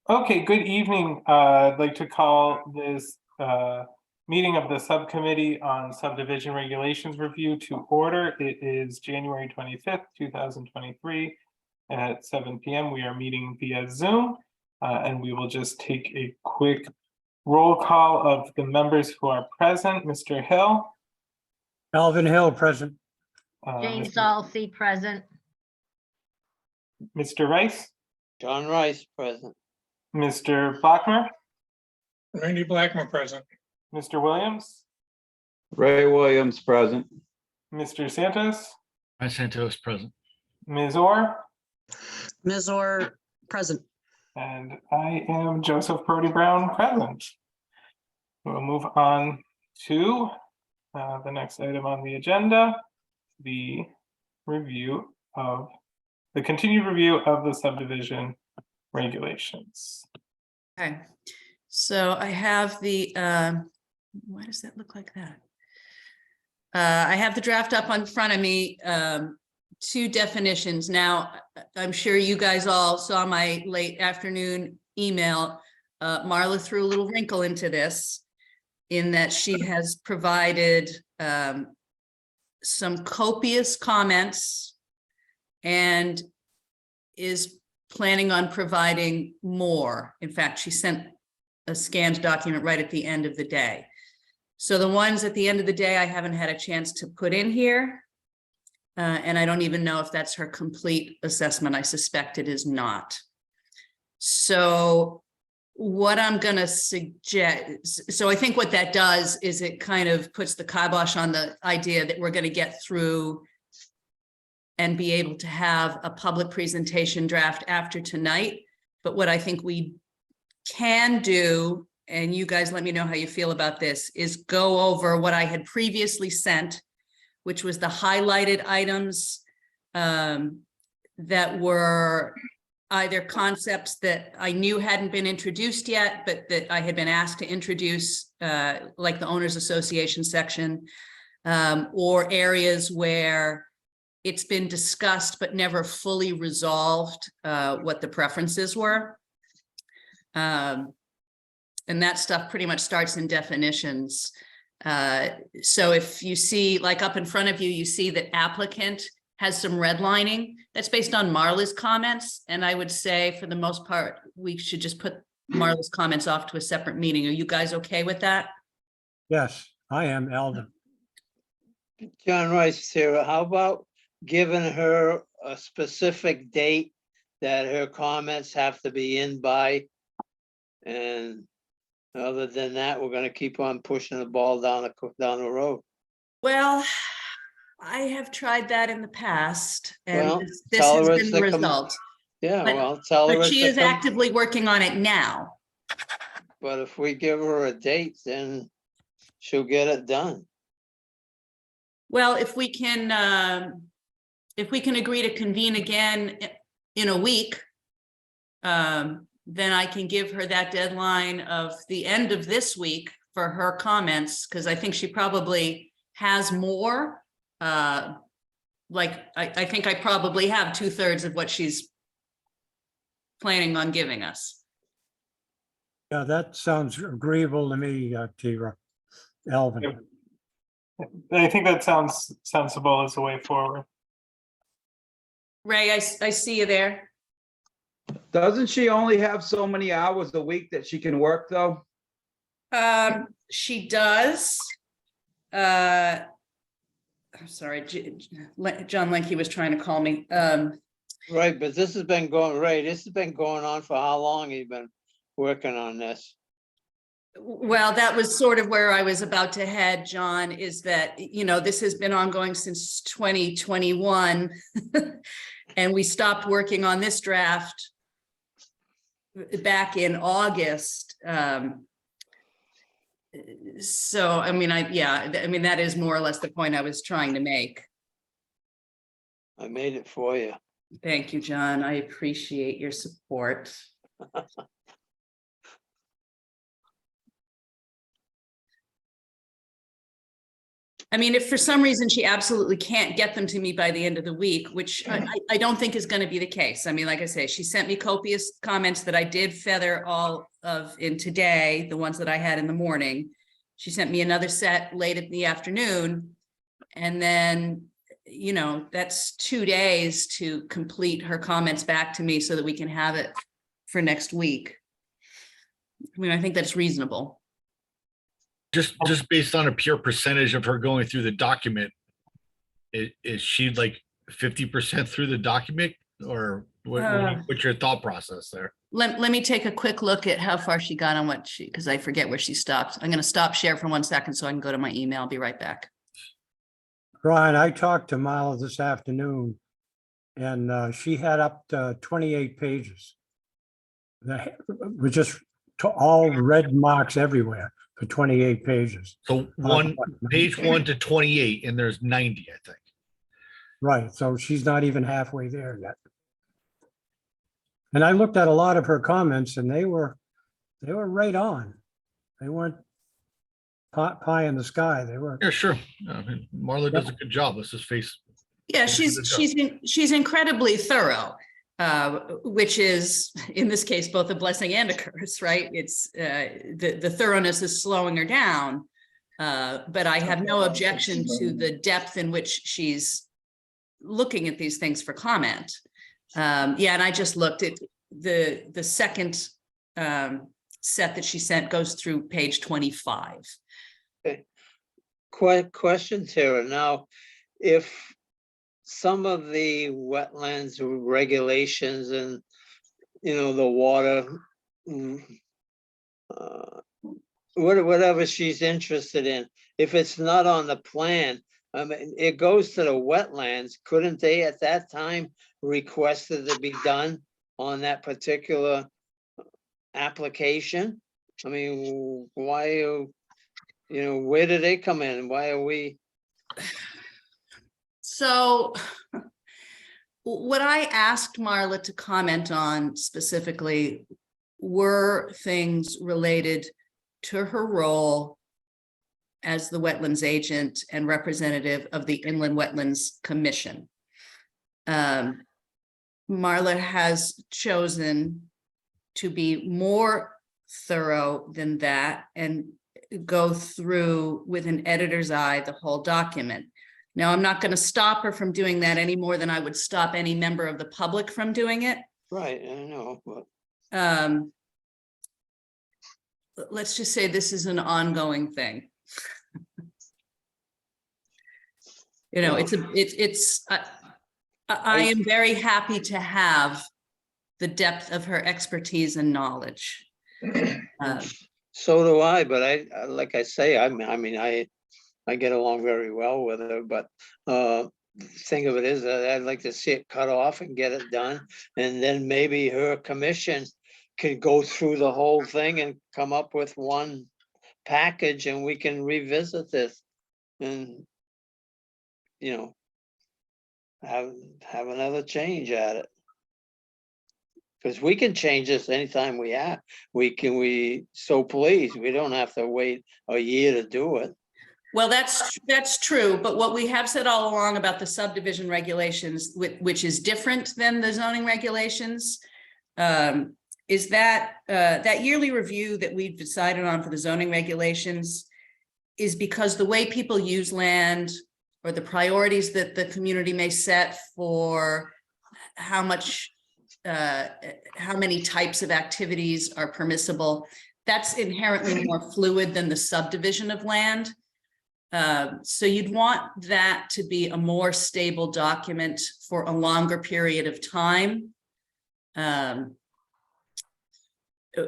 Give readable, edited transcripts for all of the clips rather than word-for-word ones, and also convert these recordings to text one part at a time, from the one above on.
Okay, good evening. I'd like to call this meeting of the Subcommittee on Subdivision Regulations Review to order. It is January 25th, 2023 at 7 p.m. We are meeting via Zoom, and we will just take a quick roll call of the members who are present. Mr. Hill. Alvin Hill, present. Jane Salcy, present. Mr. Rice. John Rice, present. Mr. Blackmer. Randy Blackmer, present. Mr. Williams. Ray Williams, present. Mr. Santos. Ray Santos, present. Ms. Orr. Ms. Orr, present. And I am Joseph Brody Brown, present. We'll move on to the next item on the agenda, the continued review of the subdivision regulations. Okay, so I have the, why does that look like that? I have the draft up in front of me, two definitions. Now, I'm sure you guys all saw my late afternoon email. Marla threw a little wrinkle into this in that she has provided some copious comments and is planning on providing more. In fact, she sent a scanned document right at the end of the day. So the ones at the end of the day, I haven't had a chance to put in here. And I don't even know if that's her complete assessment. I suspect it is not. So what I'm going to suggest, so I think what that does is it kind of puts the kibosh on the idea that we're going to get through and be able to have a public presentation draft after tonight. But what I think we can do, and you guys let me know how you feel about this, is go over what I had previously sent, which was the highlighted items that were either concepts that I knew hadn't been introduced yet, but that I had been asked to introduce, like the Owners Association section, or areas where it's been discussed but never fully resolved what the preferences were. And that stuff pretty much starts in definitions. So if you see, like up in front of you, you see that applicant has some redlining. That's based on Marla's comments. And I would say for the most part, we should just put Marla's comments off to a separate meeting. Are you guys okay with that? Yes, I am, Alvin. John Rice here. How about giving her a specific date that her comments have to be in by? And other than that, we're going to keep on pushing the ball down the road. Well, I have tried that in the past, and Well, this has been the result. Yeah, But- well, tell her. But she is actively working on it now. But if we give her a date, then she'll get it done. Well, if we can agree to convene again in a week, then I can give her that deadline of the end of this week for her comments, because I think she probably has more. Like, I think I probably have 2/3 of what she's planning on giving us. Yeah, that sounds agreeable to me, Tira. Alvin. Yep. I think that sounds sensible as a way forward. Ray, I see you there. Doesn't she only have so many hours a week that she can work, though? She does. I'm sorry, John Lenke was trying to call me. Right, but this has been going on for how long? You've been working on this? Well, that was sort of where I was about to head, John, is that, you know, this has been ongoing since 2021. And we stopped working on this draft back in August. So, I mean, that is more or less the point I was trying to make. I made it for you. Thank you, John. I appreciate your support. I mean, if for some reason she absolutely can't get them to me by the end of the week, which I don't think is going to be the case. I mean, like I say, she sent me copious comments that I did feather all of in today, the ones that I had in the morning. She sent me another set late in the afternoon. And then, you know, that's 2 days to complete her comments back to me so that we can have it for next week. I mean, I think that's reasonable. Just based on a pure percentage of her going through the document, is she like 50% through the document, or what's your thought process there? Let me take a quick look at how far she got on what she, because I forget where she stopped. I'm going to stop share for 1 second so I can go to my email. I'll be right back. Brian, I talked to Marla this afternoon and she had up to 28 pages. That was just all red marks everywhere for 28 pages. So page 1 to 28, and there's 90, I think. Right, so she's not even halfway there yet. And I looked at a lot of her comments and they were right on. They weren't pie in the sky. They were. Yeah, sure. I mean, Marla does a good job. Let's just face. Yeah, she's incredibly thorough, which is in this case both a blessing and a curse, right? It's the thoroughness is slowing her down, but I have no objection to the depth in which she's looking at these things for comment. Yeah, and I just looked at the second set that she sent goes through page 25. Question, Tara. Now, if some of the wetlands regulations and, you know, the water, whatever she's interested in, if it's not on the plan, I mean, it goes to the wetlands. Couldn't they at that time request it to be done on that particular application? I mean, why, you know, where do they come in? Why are we? So what I asked Marla to comment on specifically were things related to her role as the wetlands agent and representative of the Inland Wetlands Commission. Marla has chosen to be more thorough than that and go through with an editor's eye the whole document. Now, I'm not going to stop her from doing that any more than I would stop any member of the public from doing it. Right, I know, but let's just say this is an ongoing thing. You know, I am very happy to have the depth of her expertise and knowledge. so do I, but I, like I say, I mean, I get along very well with her, but thing of it is that I'd like to see it cut off and get it done. And then maybe her commission can go through the whole thing and come up with one package and we can revisit this and, you know, have another change at it. Because we can change this anytime we so please. We don't have to wait a year to do it. Well, that's true, but what we have said all along about the subdivision regulations, which is different than the zoning regulations, is that that yearly review that we've decided on for the zoning regulations is because the way people use land or the priorities that the community may set for how many types of activities are permissible, that's inherently more fluid than the subdivision of land. So you'd want that to be a more stable document for a longer period of time,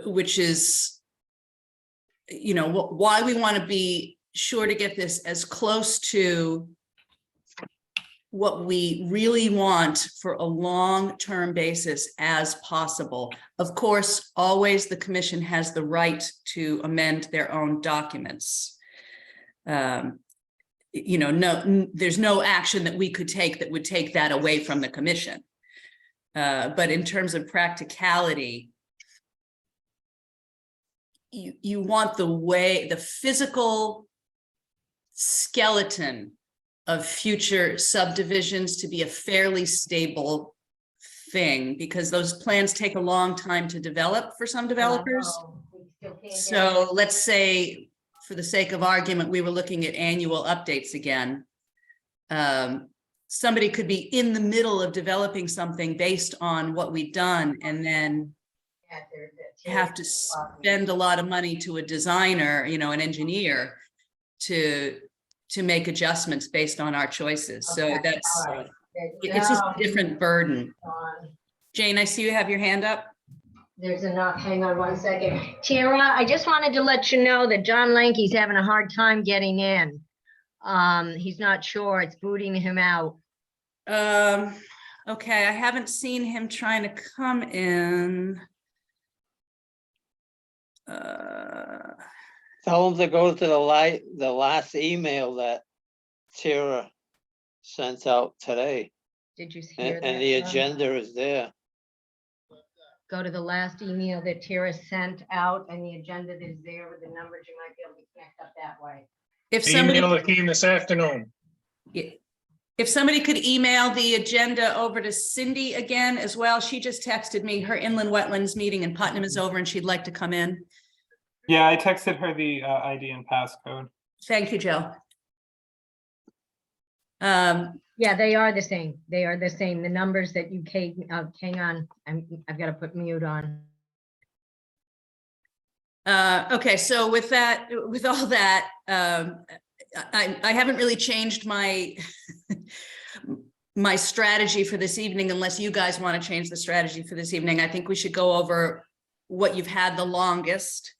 which is, you know, why we want to be sure to get this as close to what we really want for a long-term basis as possible. Of course, always the commission has the right to amend their own documents. You know, there's no action that we could take that would take that away from the commission. But in terms of practicality, you want the physical skeleton of future subdivisions to be a fairly stable thing, because those plans take a long time to develop for some developers. So let's say, for the sake of argument, we were looking at annual updates again. Somebody could be in the middle of developing something based on what we've done, and then have to spend a lot of money to a designer, you know, an engineer, to make adjustments based on our choices. So that's, it's just a different burden. Jane, I see you have your hand up. There's a knock. Hang on one second. Tara, I just wanted to let you know that John Lanky's having a hard time getting in. He's not sure. It's booting him out. Okay, I haven't seen him trying to come in. Tell him to go to the last email that Tara sent out today, Did you hear that? and the John? agenda is there. Go to the last email that Tara sent out, and the agenda that is there with the numbers. You might be able to connect up that way. If The somebody, email that came this afternoon. if somebody could email the agenda over to Cindy again as well. She just texted me, her inland wetlands meeting in Putnam is over and she'd like to come in. Yeah, I texted her the ID and passcode. Thank you, Joe. Yeah, they are the same. They are the same. The numbers that you gave, hang on, I've got to put mute on. Okay, so with that, with all that, I haven't really changed my my strategy for this evening, unless you guys want to change the strategy for this evening. I think we should go over what you've had the longest,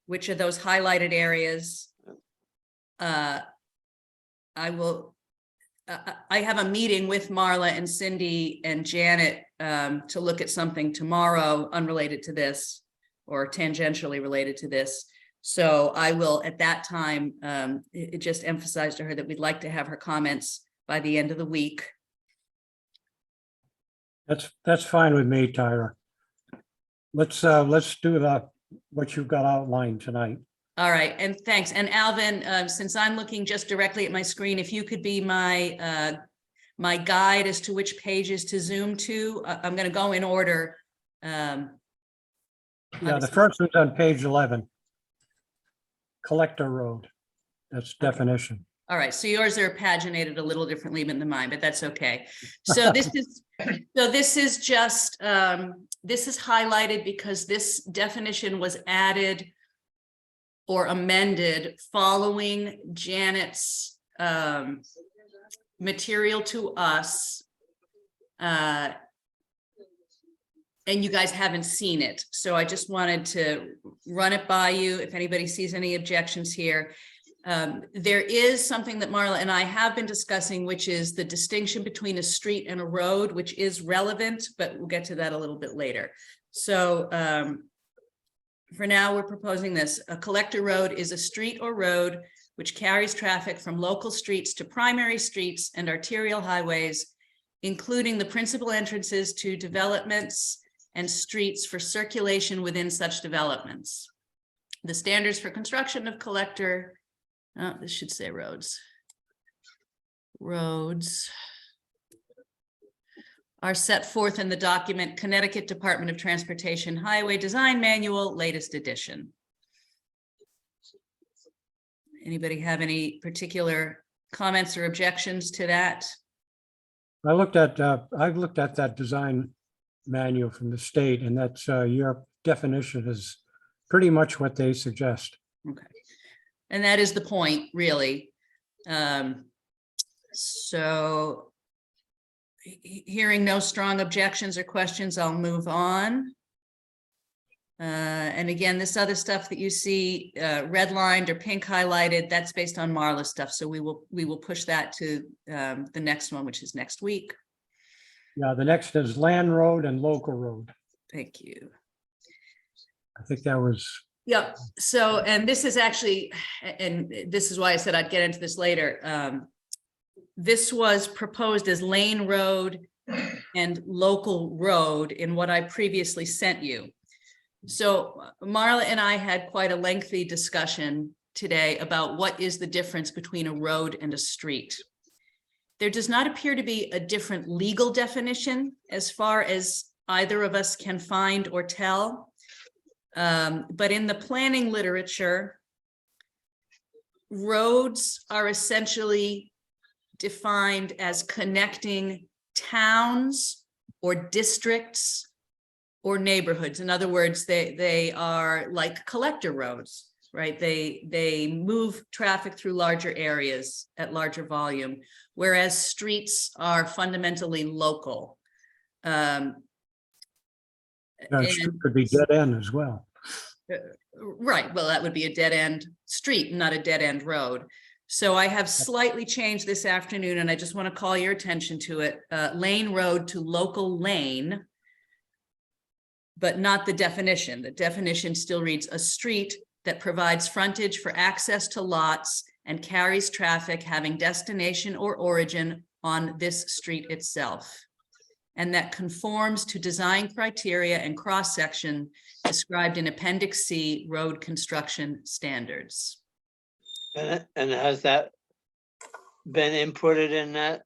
which are those highlighted areas. I have a meeting with Marla and Cindy and Janet to look at something tomorrow unrelated to this, or tangentially related to this. So I will, at that time, it just emphasize to her that we'd like to have her comments by the end of the week. That's fine with me, Tyra. Let's do what you've got outlined tonight. All right, and thanks. And Alvin, since I'm looking just directly at my screen, if you could be my my guide as to which pages to zoom to, I'm going to go in order. Yeah, the first one's on page 11. Collector Road. That's definition. All right, so yours are paginated a little differently than mine, but that's okay. So this is just this is highlighted because this definition was added or amended following Janet's material to us. And you guys haven't seen it. So I just wanted to run it by you. If anybody sees any objections here. There is something that Marla and I have been discussing, which is the distinction between a street and a road, which is relevant, but we'll get to that a little bit later. So for now, we're proposing this. A collector road is a street or road which carries traffic from local streets to primary streets and arterial highways, including the principal entrances to developments and streets for circulation within such developments. The standards for construction of collector, this should say roads. Roads are set forth in the document Connecticut Department of Transportation Highway Design Manual, latest edition. Anybody have any particular comments or objections to that? I've looked at that design manual from the state, and that's your definition is pretty much what they suggest. Okay. And that is the point, really. So hearing no strong objections or questions, I'll move on. And again, this other stuff that you see redlined or pink highlighted, that's based on Marla stuff. So we will push that to the next one, which is next week. Yeah, the next is land road and local road. Thank you. I think that was, Yep. So, and this is actually, and this is why I said I'd get into this later. This was proposed as lane road and local road in what I previously sent you. So Marla and I had quite a lengthy discussion today about what is the difference between a road and a street. There does not appear to be a different legal definition as far as either of us can find or tell. But in the planning literature, roads are essentially defined as connecting towns or districts or neighborhoods. In other words, they are like collector roads, right? They move traffic through larger areas at larger volume, whereas streets are fundamentally local. That And- could be dead end as well. Right, well, that would be a dead end street, not a dead end road. So I have slightly changed this afternoon, and I just want to call your attention to it. Lane road to local lane, but not the definition. The definition still reads a street that provides frontage for access to lots and carries traffic having destination or origin on this street itself, and that conforms to design criteria and cross-section described in Appendix C, road construction standards. And has that been inputted in that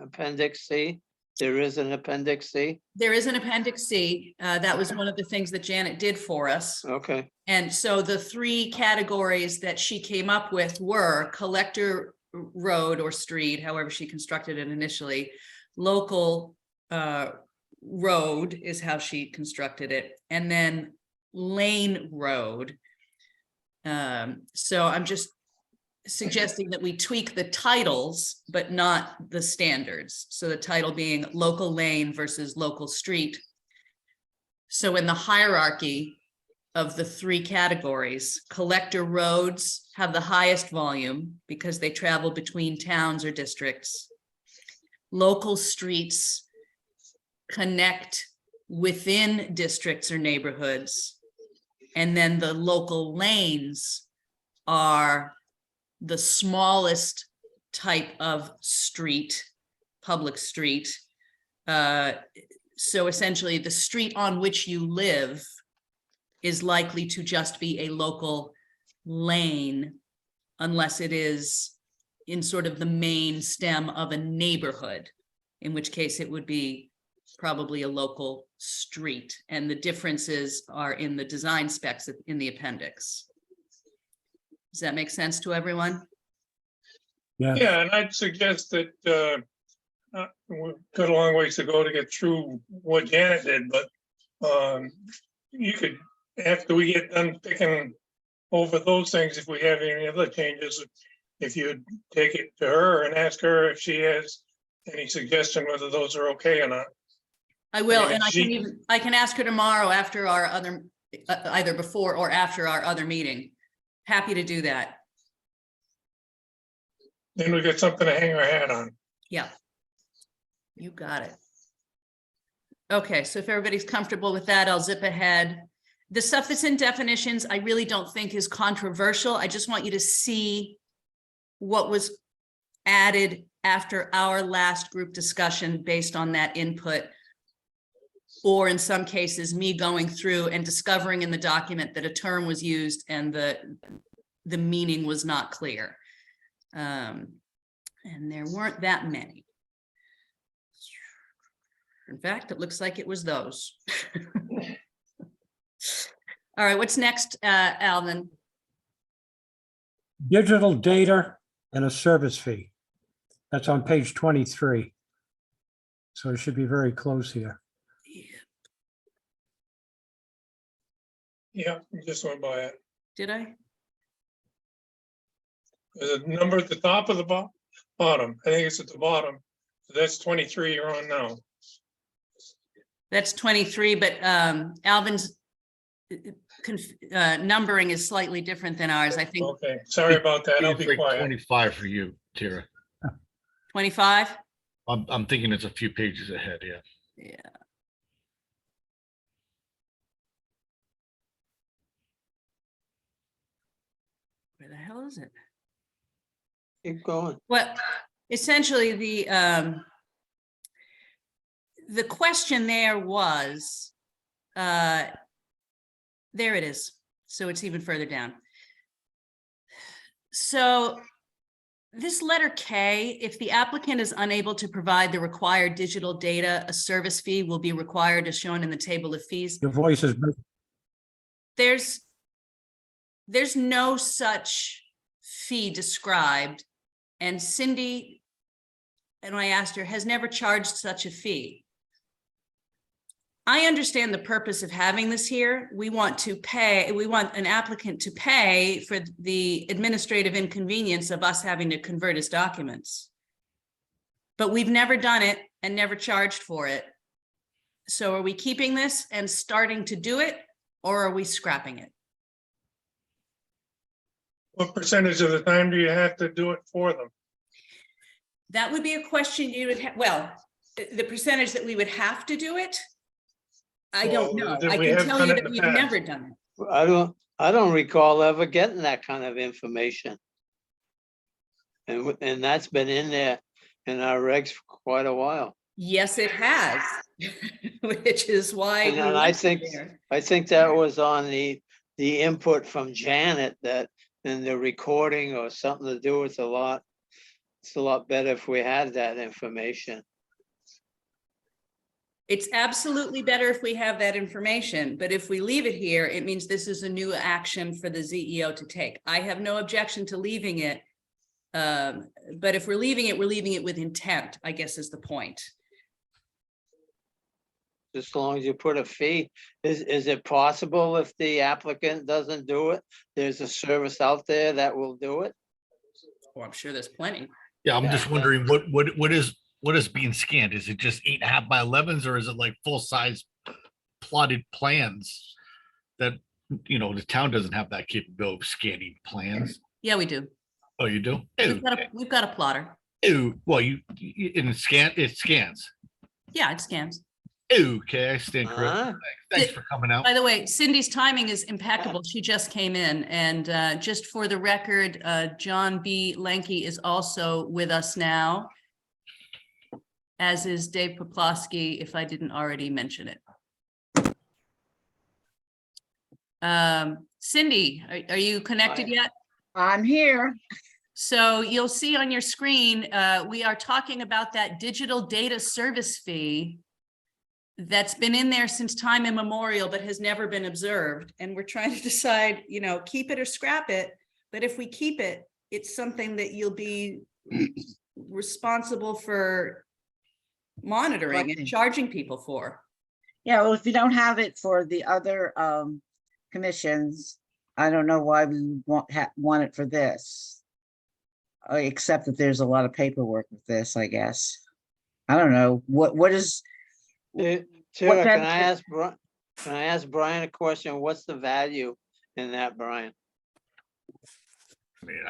Appendix C? There is an Appendix C? There is an Appendix C. That was one of the things that Janet did for us. Okay, And so the three categories that she came up with were collector road or street, however she constructed it initially, local road is how she constructed it, and then lane road. So I'm just suggesting that we tweak the titles, but not the standards. So the title being local lane versus local street. So in the hierarchy of the three categories, collector roads have the highest volume because they travel between towns or districts. Local streets connect within districts or neighborhoods. And then the local lanes are the smallest type of street, public street. So essentially the street on which you live is likely to just be a local lane unless it is in sort of the main stem of a neighborhood, in which case it would be probably a local street. And the differences are in the design specs in the appendix. Does that make sense to everyone? Yeah, Yeah, and I'd suggest that we've got a long ways to go to get through what Janet did, but you could, after we get done picking over those things, if we have any other changes, if you'd take it to her and ask her if she has any suggestion whether those are okay or not. I will, Yeah, and I can ask her tomorrow after our other, either before or after our other meeting. Happy to do that. Then we got something to hang our hat on. Yeah. You got it. Okay, so if everybody's comfortable with that, I'll zip ahead. The stuff that's in definitions, I really don't think is controversial. I just want you to see what was added after our last group discussion based on that input. Or in some cases, me going through and discovering in the document that a term was used and the meaning was not clear. And there weren't that many. In fact, it looks like it was those. All right, what's next, Alvin? digital data and a service fee. That's on page 23. So it should be very close here. Yeah, we just went by it. Did I? There's a number at the top of the bottom. I think it's at the bottom. So that's 23 you're on now. That's 23, but Alvin's numbering is slightly different than ours. I think Okay, sorry about that. I'll It's be like quiet. 25 for you, Tara. 25. I'm thinking it's a few pages ahead, yeah. Yeah. Where the hell is it? keep going. Well, essentially the question there was, there it is. So it's even further down. So this letter K, if the applicant is unable to provide the required digital data, a service fee will be required as shown in the table of fees. Your voice is, There's no such fee described. And Cindy, and I asked her, has never charged such a fee. I understand the purpose of having this here. We want an applicant to pay for the administrative inconvenience of us having to convert his documents. But we've never done it and never charged for it. So are we keeping this and starting to do it, or are we scrapping it? What percentage of the time do you have to do it for them? That would be a question you would have, well, the percentage that we would have to do it, I don't Well, know. did I we can have tell done you it in that the we've past? never done it. I don't recall ever getting that kind of information. And that's been in there in our regs for quite a while. Yes, it has, which is why. And we then left it there. I think that was on the input from Janet that in the recording or something to do with it's a lot better if we had that information. It's absolutely better if we have that information, but if we leave it here, it means this is a new action for the ZEO to take. I have no objection to leaving it. But if we're leaving it with intent, I guess is the point. Just as long as you put a fee, is it possible if the applicant doesn't do it, there's a service out there that will do it? Oh, I'm sure there's plenty. Yeah, I'm Yeah. just wondering what is being scanned? Is it just 8.5 by 11s or is it like full size plotted plans that, you know, the town doesn't have that capability of scanning plans? Yeah, we do. Oh, you do? We've got a plotter. Ew. Well, it scans. Yeah, it scans. Okay, I stand corrected. Uh-huh. Thanks for coming out. By the way, Cindy's timing is impeccable. She just came in, and just for the record, John B. Lanky is also with us now, as is Dave Poplawski, if I didn't already mention it. Cindy, are you connected yet? I'm here. So you'll see on your screen, we are talking about that digital data service fee that's been in there since time immemorial, but has never been observed. And we're trying to decide, you know, keep it or scrap it. But if we keep it, it's something that you'll be responsible for monitoring and Collecting. charging people for. Yeah, well, if you don't have it for the other commissions, I don't know why we want it for this. Except that there's a lot of paperwork with this, I guess. I don't know, what is, Tara, that- can I ask Brian a question? What's the value in that, Brian? I mean,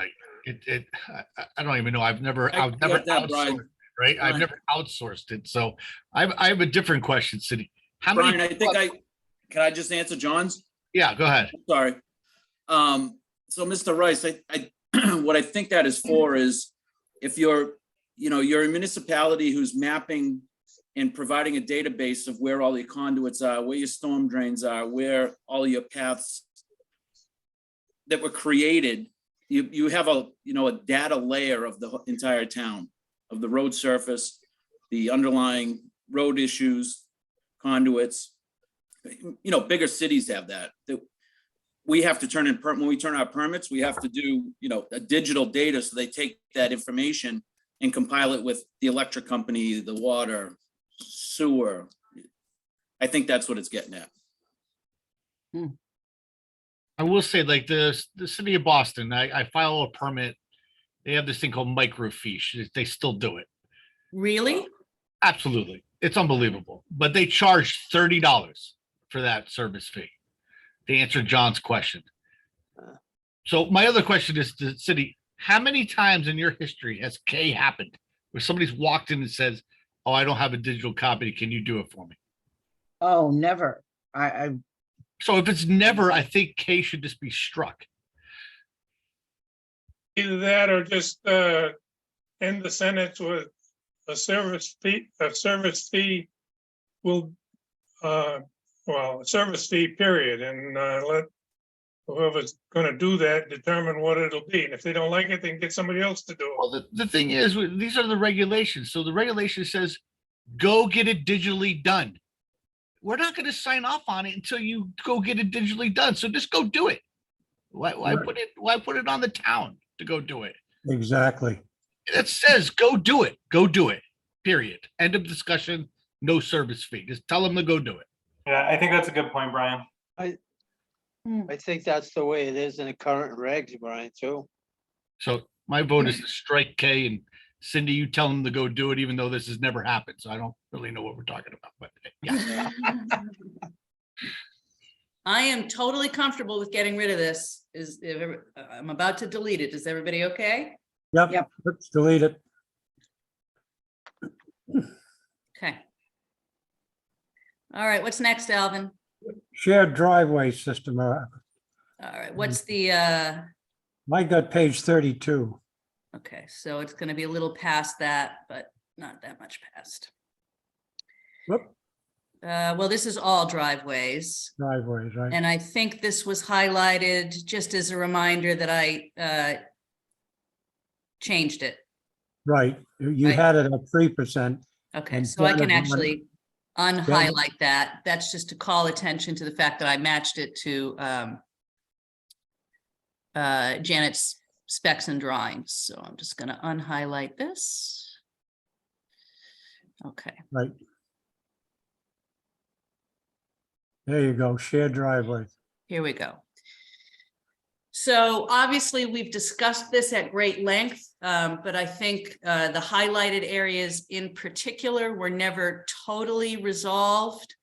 I don't even know. I've never got that, outsourced Brian. it, right? I've Brian. never outsourced it. So I have a different question, Cindy. How Brian, many? can I just answer John's? Yeah, go ahead. Sorry. So Mr. Rice, I what I think that is for is if you're a municipality who's mapping and providing a database of where all your conduits are, where your storm drains are, where all your paths that were created, you have a data layer of the entire town, of the road surface, the underlying road issues, conduits. Bigger cities have that. We have to turn in, when we turn our permits, we have to do, a digital data. So they take that information and compile it with the electric company, the water, sewer. I think that's what it's getting at. I will say, like the city of Boston, I file a permit. They have this thing called microfiche. They still do it. Really? Absolutely. It's unbelievable. But they charge $30 for that service fee. To answer John's question. So my other question is to the city, how many times in your history has K happened where somebody's walked in and says, oh, I don't have a digital copy. Can you do it for me? oh, never. So if it's never, I think K should just be struck. Either that or just end the sentence with a service fee will, a service fee period, and let whoever's gonna do that, determine what it'll be. And if they don't like it, they can get somebody else to do it. Well, the thing is, these are the regulations. So the regulation says, go get it digitally done. We're not going to sign off on it until you go get it digitally done. So just go do it. Why put it on the town to go do it? Exactly. It says, go do it. Go do it. Period. End of discussion. No service fee. Just tell them to go do it. Yeah, I think that's a good point, Brian. I think that's the way it is in the current regs, Brian, too. So my vote is to strike K, and Cindy, you tell them to go do it, even though this has never happened. So I don't really know what we're talking about, but yeah. I am totally comfortable with getting rid of this. I'm about to delete it. Is everybody okay? Yep, Yep. let's delete it. Okay. All right, what's next, Alvin? Shared driveway system. All right, what's the, I got page 32. okay, so it's gonna be a little past that, but not that much past. Whoop, Well, this is all driveways, driveways, right? and I think this was highlighted just as a reminder that I changed it. Right. You Right. had it at 3%. Okay, And so I can Janet, actually unhighlight that. That's just to call attention to the fact that I matched it to Janet's specs and drawings. So I'm just gonna unhighlight this. Okay, Right. There you go, shared driveway. here we go. So obviously, we've discussed this at great length, but I think the highlighted areas in particular were never totally resolved.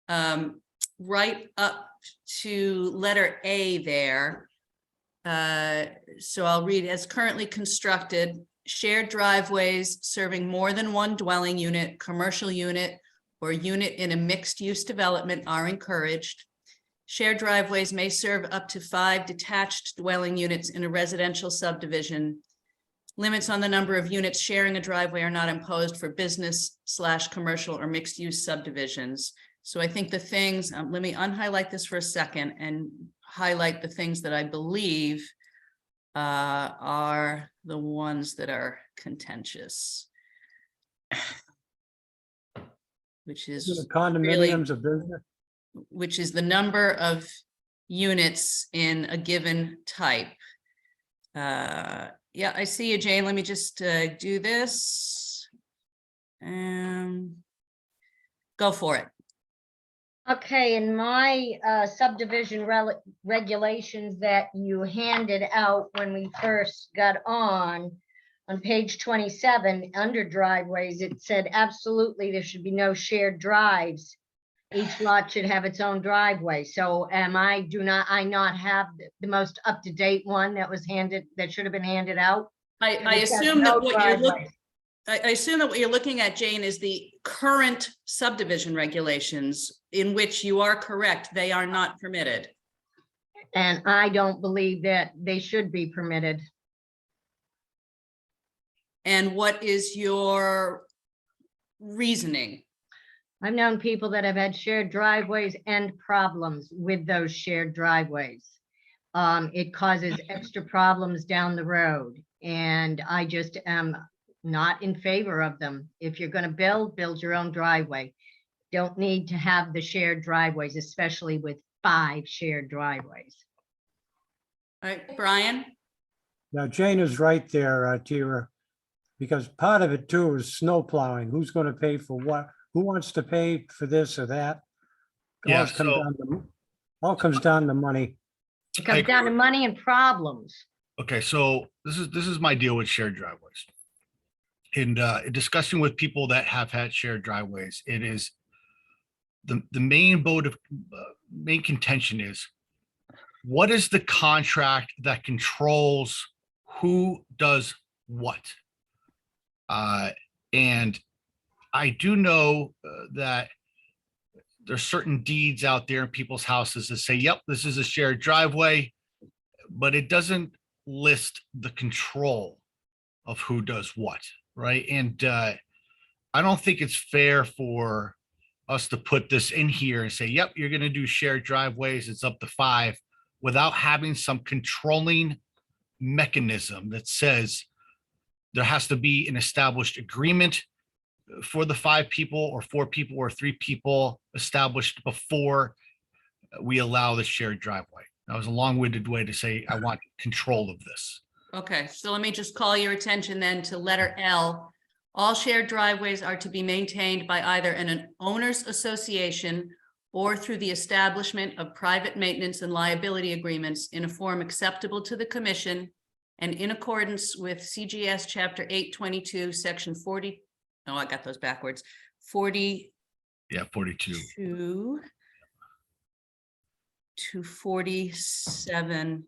Right up to letter A there. So I'll read, as currently constructed, shared driveways serving more than one dwelling unit, commercial unit, or unit in a mixed-use development are encouraged. Shared driveways may serve up to 5 detached dwelling units in a residential subdivision. Limits on the number of units sharing a driveway are not imposed for business/commercial or mixed-use subdivisions. So I think the things, let me unhighlight this for a second and highlight the things that I believe are the ones that are contentious. Which The is condominiums of business. which is the number of units in a given type. Yeah, I see you, Jane. Let me just do this. Go for it. Okay, in my subdivision regulations that you handed out when we first got on page 27, under driveways, it said absolutely there should be no shared drives. Each lot should have its own driveway. So do I not have the most up-to-date one that was handed, that should have been handed out? I It says assume no that what you're looking, driveway. I assume that what you're looking at, Jane, is the current subdivision regulations, in which you are correct, they are not permitted. And I don't believe that they should be permitted. And what is your reasoning? I've known people that have had shared driveways and problems with those shared driveways. It causes extra problems down the road, and I just am not in favor of them. If you're going to build your own driveway. Don't need to have the shared driveways, especially with 5 shared driveways. All right, Brian? Now, Jane is right there, Tira, because part of it too is snow plowing. Who's going to pay for what? Who wants to pay for this or that? Yeah, All comes down to money. It comes down to money and problems. Okay, so this is my deal with shared driveways. And in discussing with people that have had shared driveways, it is the main main contention is, what is the contract that controls who does what? And I do know that there's certain deeds out there in people's houses that say, yep, this is a shared driveway, but it doesn't list the control of who does what, right? And I don't think it's fair for us to put this in here and say, yep, you're going to do shared driveways, it's up to 5, without having some controlling mechanism that says there has to be an established agreement for the 5 people or 4 people or 3 people established before we allow the shared driveway. That was a long-winded way to say I want control of this. Okay, so let me just call your attention then to letter L. All shared driveways are to be maintained by either an owners association or through the establishment of private maintenance and liability agreements in a form acceptable to the commission and in accordance with CGS Chapter 822, Section 40. Oh, I got those backwards. 40. Yeah, 42. To 47F.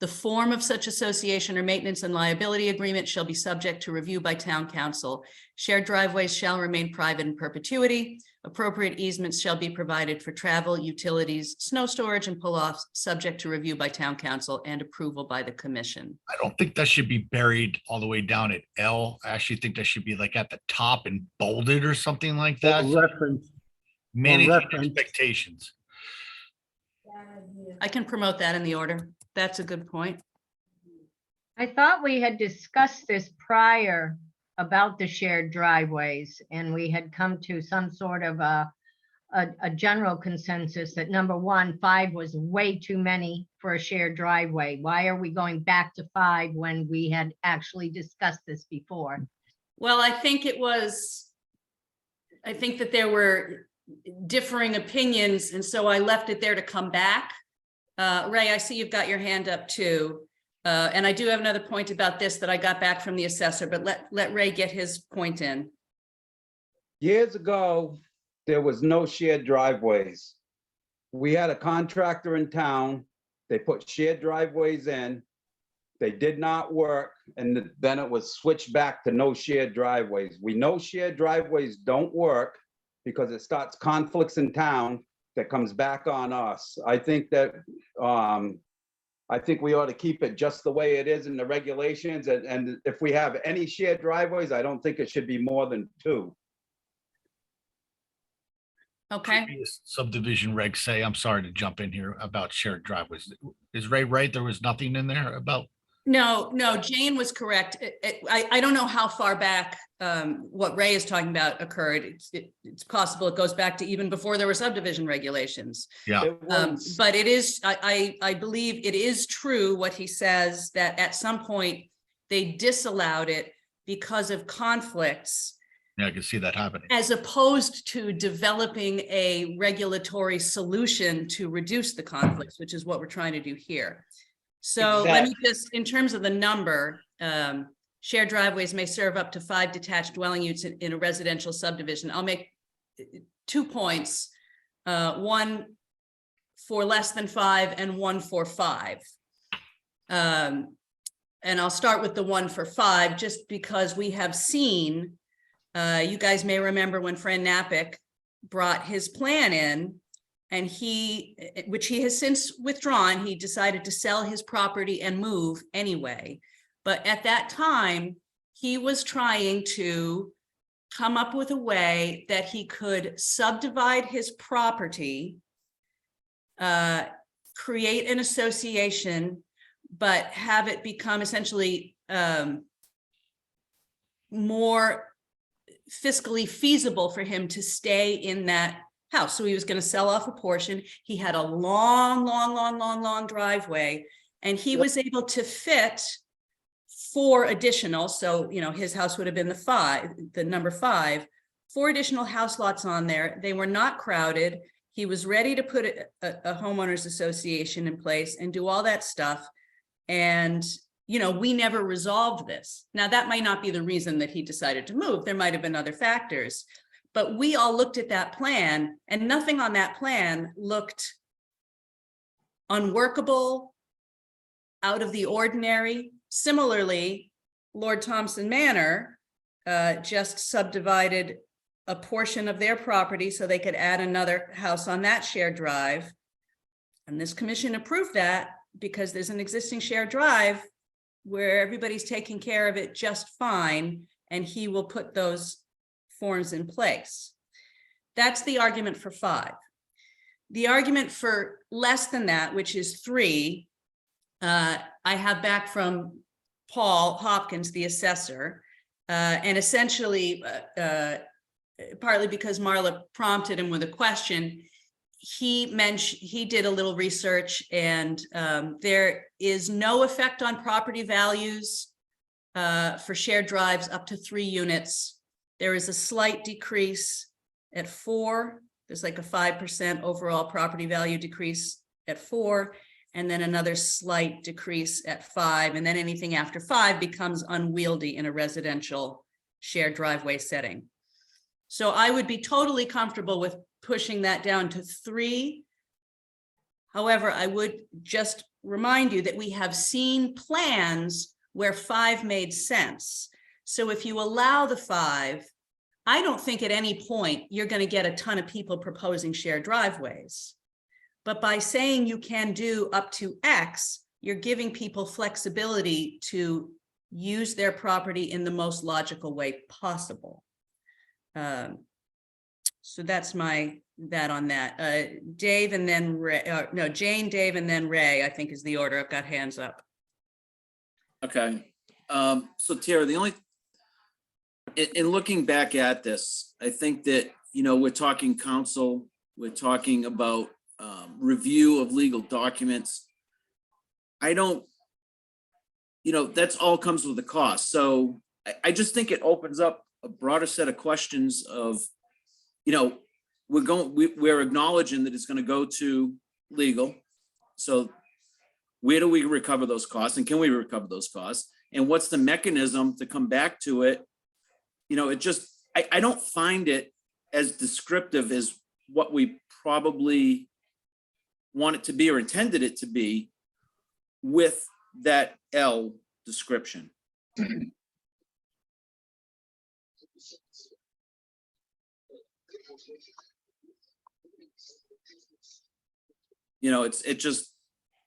The form of such association or maintenance and liability agreement shall be subject to review by town council. Shared driveways shall remain private in perpetuity. Appropriate easements shall be provided for travel, utilities, snow storage, and pull-offs, subject to review by town council and approval by the commission. I don't think that should be buried all the way down at L. I actually think that should be like at the top and bolded or something like that. Reference. Managing reference. expectations. I can promote that in the order. That's a good point. I thought we had discussed this prior about the shared driveways, and we had come to some sort of a general consensus that number one, 5 was way too many for a shared driveway. Why are we going back to 5 when we had actually discussed this before? Well, I think that there were differing opinions, and so I left it there to come back. Ray, I see you've got your hand up too. And I do have another point about this that I got back from the assessor, but let Ray get his point in. Years ago, there was no shared driveways. We had a contractor in town. They put shared driveways in. They did not work, and then it was switched back to no shared driveways. We know shared driveways don't work because it starts conflicts in town that comes back on us. I think that I think we ought to keep it just the way it is in the regulations. And if we have any shared driveways, I don't think it should be more than 2. Okay. Previous subdivision regs say, I'm sorry to jump in here about shared driveways. Is Ray right? There was nothing in there about? No, Jane was correct. I don't know how far back what Ray is talking about occurred. It's possible it goes back to even before there were subdivision regulations. Yeah. But it is, I believe it is true what he says, that at some point they disallowed it because of conflicts. Yeah, I can see that happening. As opposed to developing a regulatory solution to reduce the conflicts, which is what we're trying to do here. So let me just, in terms of the number, shared driveways may serve up to 5 detached dwelling units in a residential subdivision. I'll make 2 points, 1 for less than 5 and 1 for 5. And I'll start with the 1 for 5, just because we have seen, you guys may remember when Fran Napick brought his plan in, and which he has since withdrawn, he decided to sell his property and move anyway. But at that time, he was trying to come up with a way that he could subdivide his property, create an association, but have it become essentially more fiscally feasible for him to stay in that house. So he was going to sell off a portion. He had a long driveway, and he was able to fit 4 additional. So, his house would have been the number 5, 4 additional house lots on there. They were not crowded. He was ready to put a homeowners association in place and do all that stuff. And, we never resolved this. Now, that might not be the reason that he decided to move. There might have been other factors. But we all looked at that plan, and nothing on that plan looked unworkable, out of the ordinary. Similarly, Lord Thompson Manor just subdivided a portion of their property so they could add another house on that shared drive. And this commission approved that because there's an existing shared drive where everybody's taking care of it just fine, and he will put those forms in place. That's the argument for 5. The argument for less than that, which is 3, I have back from Paul Hopkins, the assessor, and essentially, partly because Marla prompted him with a question, he did a little research, and there is no effect on property values for shared drives up to 3 units. There is a slight decrease at 4. There's like a 5% overall property value decrease at 4, and then another slight decrease at 5. And then anything after 5 becomes unwieldy in a residential shared driveway setting. So I would be totally comfortable with pushing that down to 3. However, I would just remind you that we have seen plans where 5 made sense. So if you allow the 5, I don't think at any point you're going to get a ton of people proposing shared driveways. But by saying you can do up to X, you're giving people flexibility to use their property in the most logical way possible. So that's that on that. Dave and then Ray, no, Jane, Dave, and then Ray, I think is the order. I've got hands up. Okay. So Tara, in looking back at this, I think that, we're talking council, we're talking about review of legal documents. I don't, that's all comes with a cost. So I just think it opens up a broader set of questions of, we're acknowledging that it's going to go to legal. So where do we recover those costs, and can we recover those costs? And what's the mechanism to come back to it? I don't find it as descriptive as what we probably want it to be or intended it to be with that L description.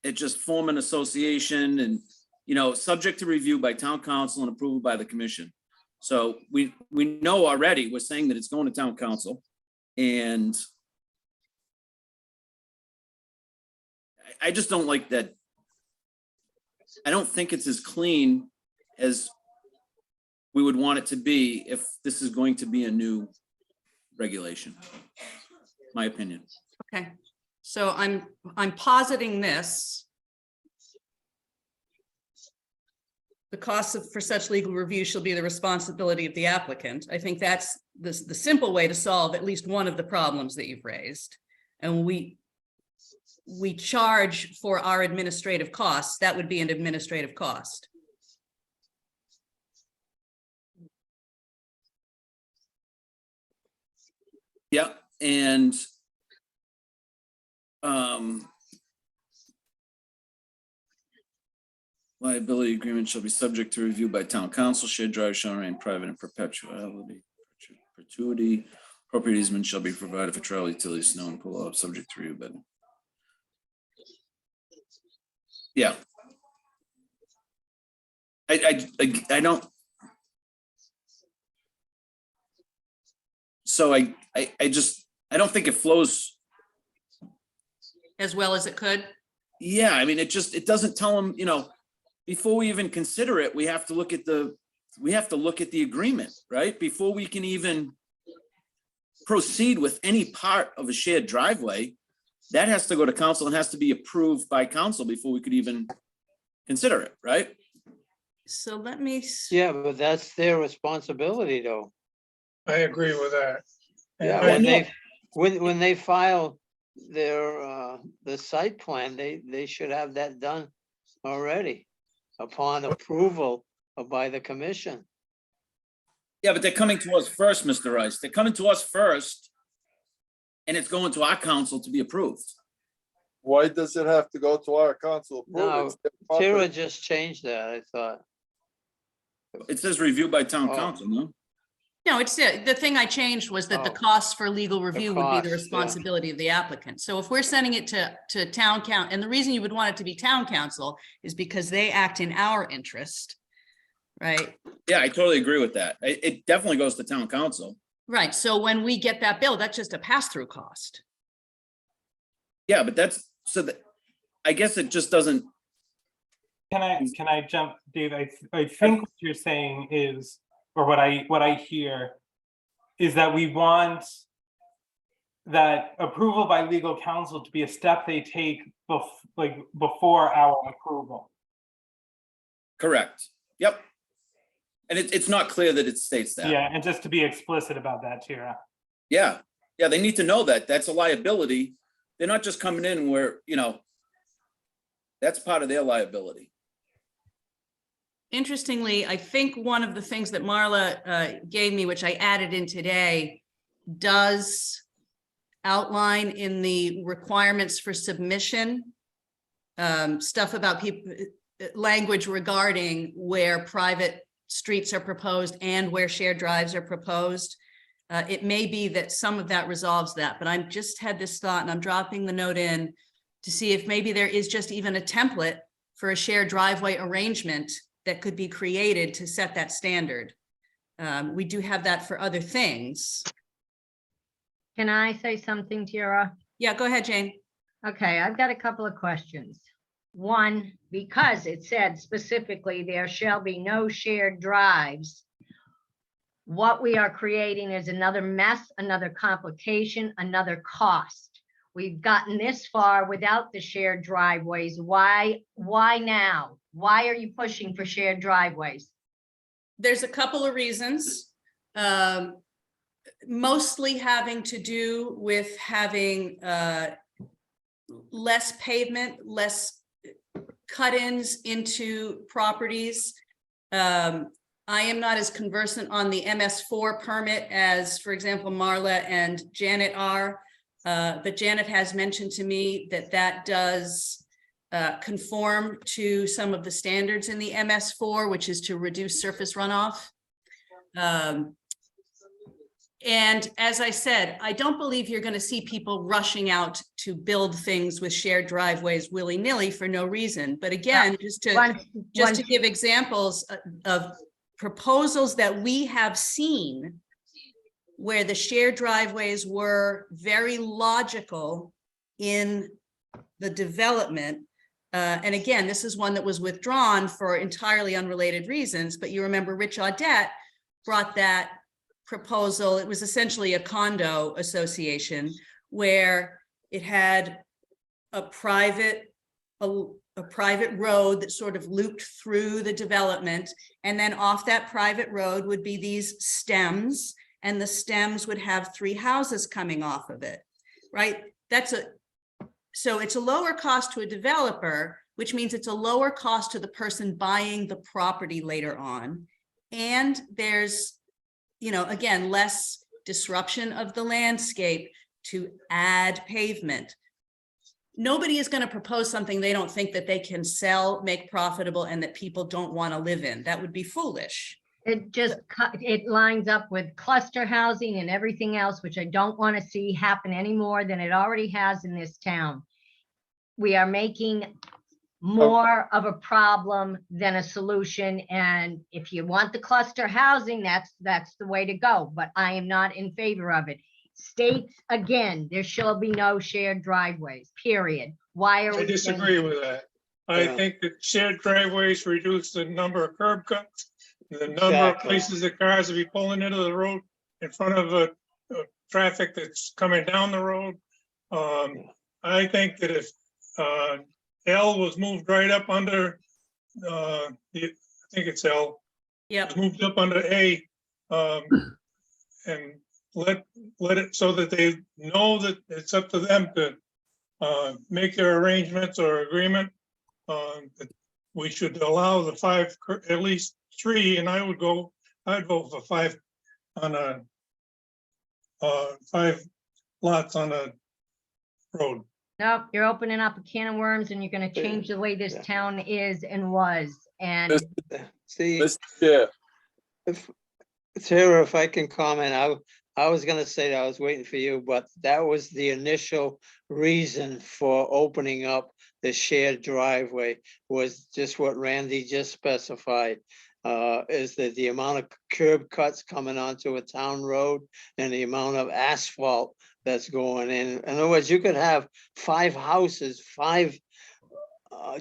It just form an association and, subject to review by town council and approval by the commission. So we know already, we're saying that it's going to town council, and I just don't like that. I don't think it's as clean as we would want it to be if this is going to be a new regulation, my opinion. Okay, so I'm positing this. The costs for such legal review shall be the responsibility of the applicant. I think that's the simple way to solve at least one of the problems that you've raised. And we charge for our administrative costs. That would be an administrative cost. Yeah, and liability agreement shall be subject to review by town council. Shared drive shall remain private in perpetuity. Appropriate easement shall be provided for travel, utilities, snow and pull off, subject to review. But yeah, I don't. So I don't think it flows As well as it could. Yeah, I mean, it doesn't tell them, before we even consider it, we have to look at the agreement, right? Before we can even proceed with any part of a shared driveway, that has to go to council and has to be approved by council before we could even consider it, right? So let me. Yeah, but that's their responsibility, though. I agree with that. Yeah, when they file their the site plan, they should have that done already upon approval by the commission. Yeah, but they're coming to us first, Mr. Rice. They're coming to us first, and it's going to our council to be approved. Why does it have to go to our council? No, Tara just changed that, I thought. It says review by town council, no? No, it's the thing I changed was that the costs for legal review would be the costs, yeah. responsibility of the applicant. So if we're sending it to town council, and the reason you would want it to be town council is because they act in our interest, right? Yeah, I totally agree with that. It definitely goes to town council. Right. So when we get that bill, that's just a pass-through cost. Yeah, but that's, so that, I guess it just doesn't, Can I jump, Dave? I think what you're saying is, or what I hear is that we want that approval by legal counsel to be a step they take before our approval. correct. Yep. And it's not clear that it states that. Yeah, and just to be explicit about that, Tira. Yeah, yeah, they need to know that that's a liability. They're not just coming in where, you know, that's part of their liability. Interestingly, I think one of the things that Marla gave me, which I added in today, does outline in the requirements for submission, stuff about people, language regarding where private streets are proposed and where shared drives are proposed. It may be that some of that resolves that, but I'm just had this thought and I'm dropping the note in to see if maybe there is just even a template for a shared driveway arrangement that could be created to set that standard. We do have that for other things. Can I say something, Tira? Yeah, go ahead, Jane. Okay, I've got a couple of questions. One, because it said specifically there shall be no shared drives. What we are creating is another mess, another complication, another cost. We've gotten this far without the shared driveways. Why now? Why are you pushing for shared driveways? There's a couple of reasons. Mostly having to do with having less pavement, less cut-ins into properties. I am not as conversant on the MS4 permit as, for example, Marla and Janet are, but Janet has mentioned to me that that does conform to some of the standards in the MS4, which is to reduce surface runoff. And as I said, I don't believe you're going to see people rushing out to build things with shared driveways willy-nilly for no reason. But again, just to give examples of proposals that we have seen where the shared driveways were very logical in the development. And again, this is one that was withdrawn for entirely unrelated reasons, but you remember Rich Audette brought that proposal. It was essentially a condo association where it had a private road that sort of looped through the development, and then off that private road would be these stems, and the stems would have 3 houses coming off of it, right? So it's a lower cost to a developer, which means it's a lower cost to the person buying the property later on. And there's, you know, again, less disruption of the landscape to add pavement. Nobody is going to propose something they don't think that they can sell, make profitable, and that people don't want to live in. That would be foolish. It lines up with cluster housing and everything else, which I don't want to see happen any more than it already has in this town. We are making more of a problem than a solution. And if you want the cluster housing, that's the way to go. But I am not in favor of it. States, again, there shall be no shared driveways, period. Why are we? I disagree with that. I think that shared driveways reduce the number of curb cuts, the number of places that cars will be pulling into the road in front of the traffic that's coming down the road. I think that if L was moved right up under I think it's L. Yep. Moved up under A, and let it so that they know that it's up to them to make their arrangements or agreement. That we should allow the 5, at least 3, and I'd vote for 5 on 5 lots on a road. No, you're opening up a can of worms and you're going to change the way this town is and was. And See, Yeah, Sarah, if I can comment, I was gonna say that I was waiting for you, but that was the initial reason for opening up the shared driveway, was just what Randy just specified. Is that the amount of curb cuts coming onto a town road and the amount of asphalt that's going in. In other words, you could have 5 houses, 5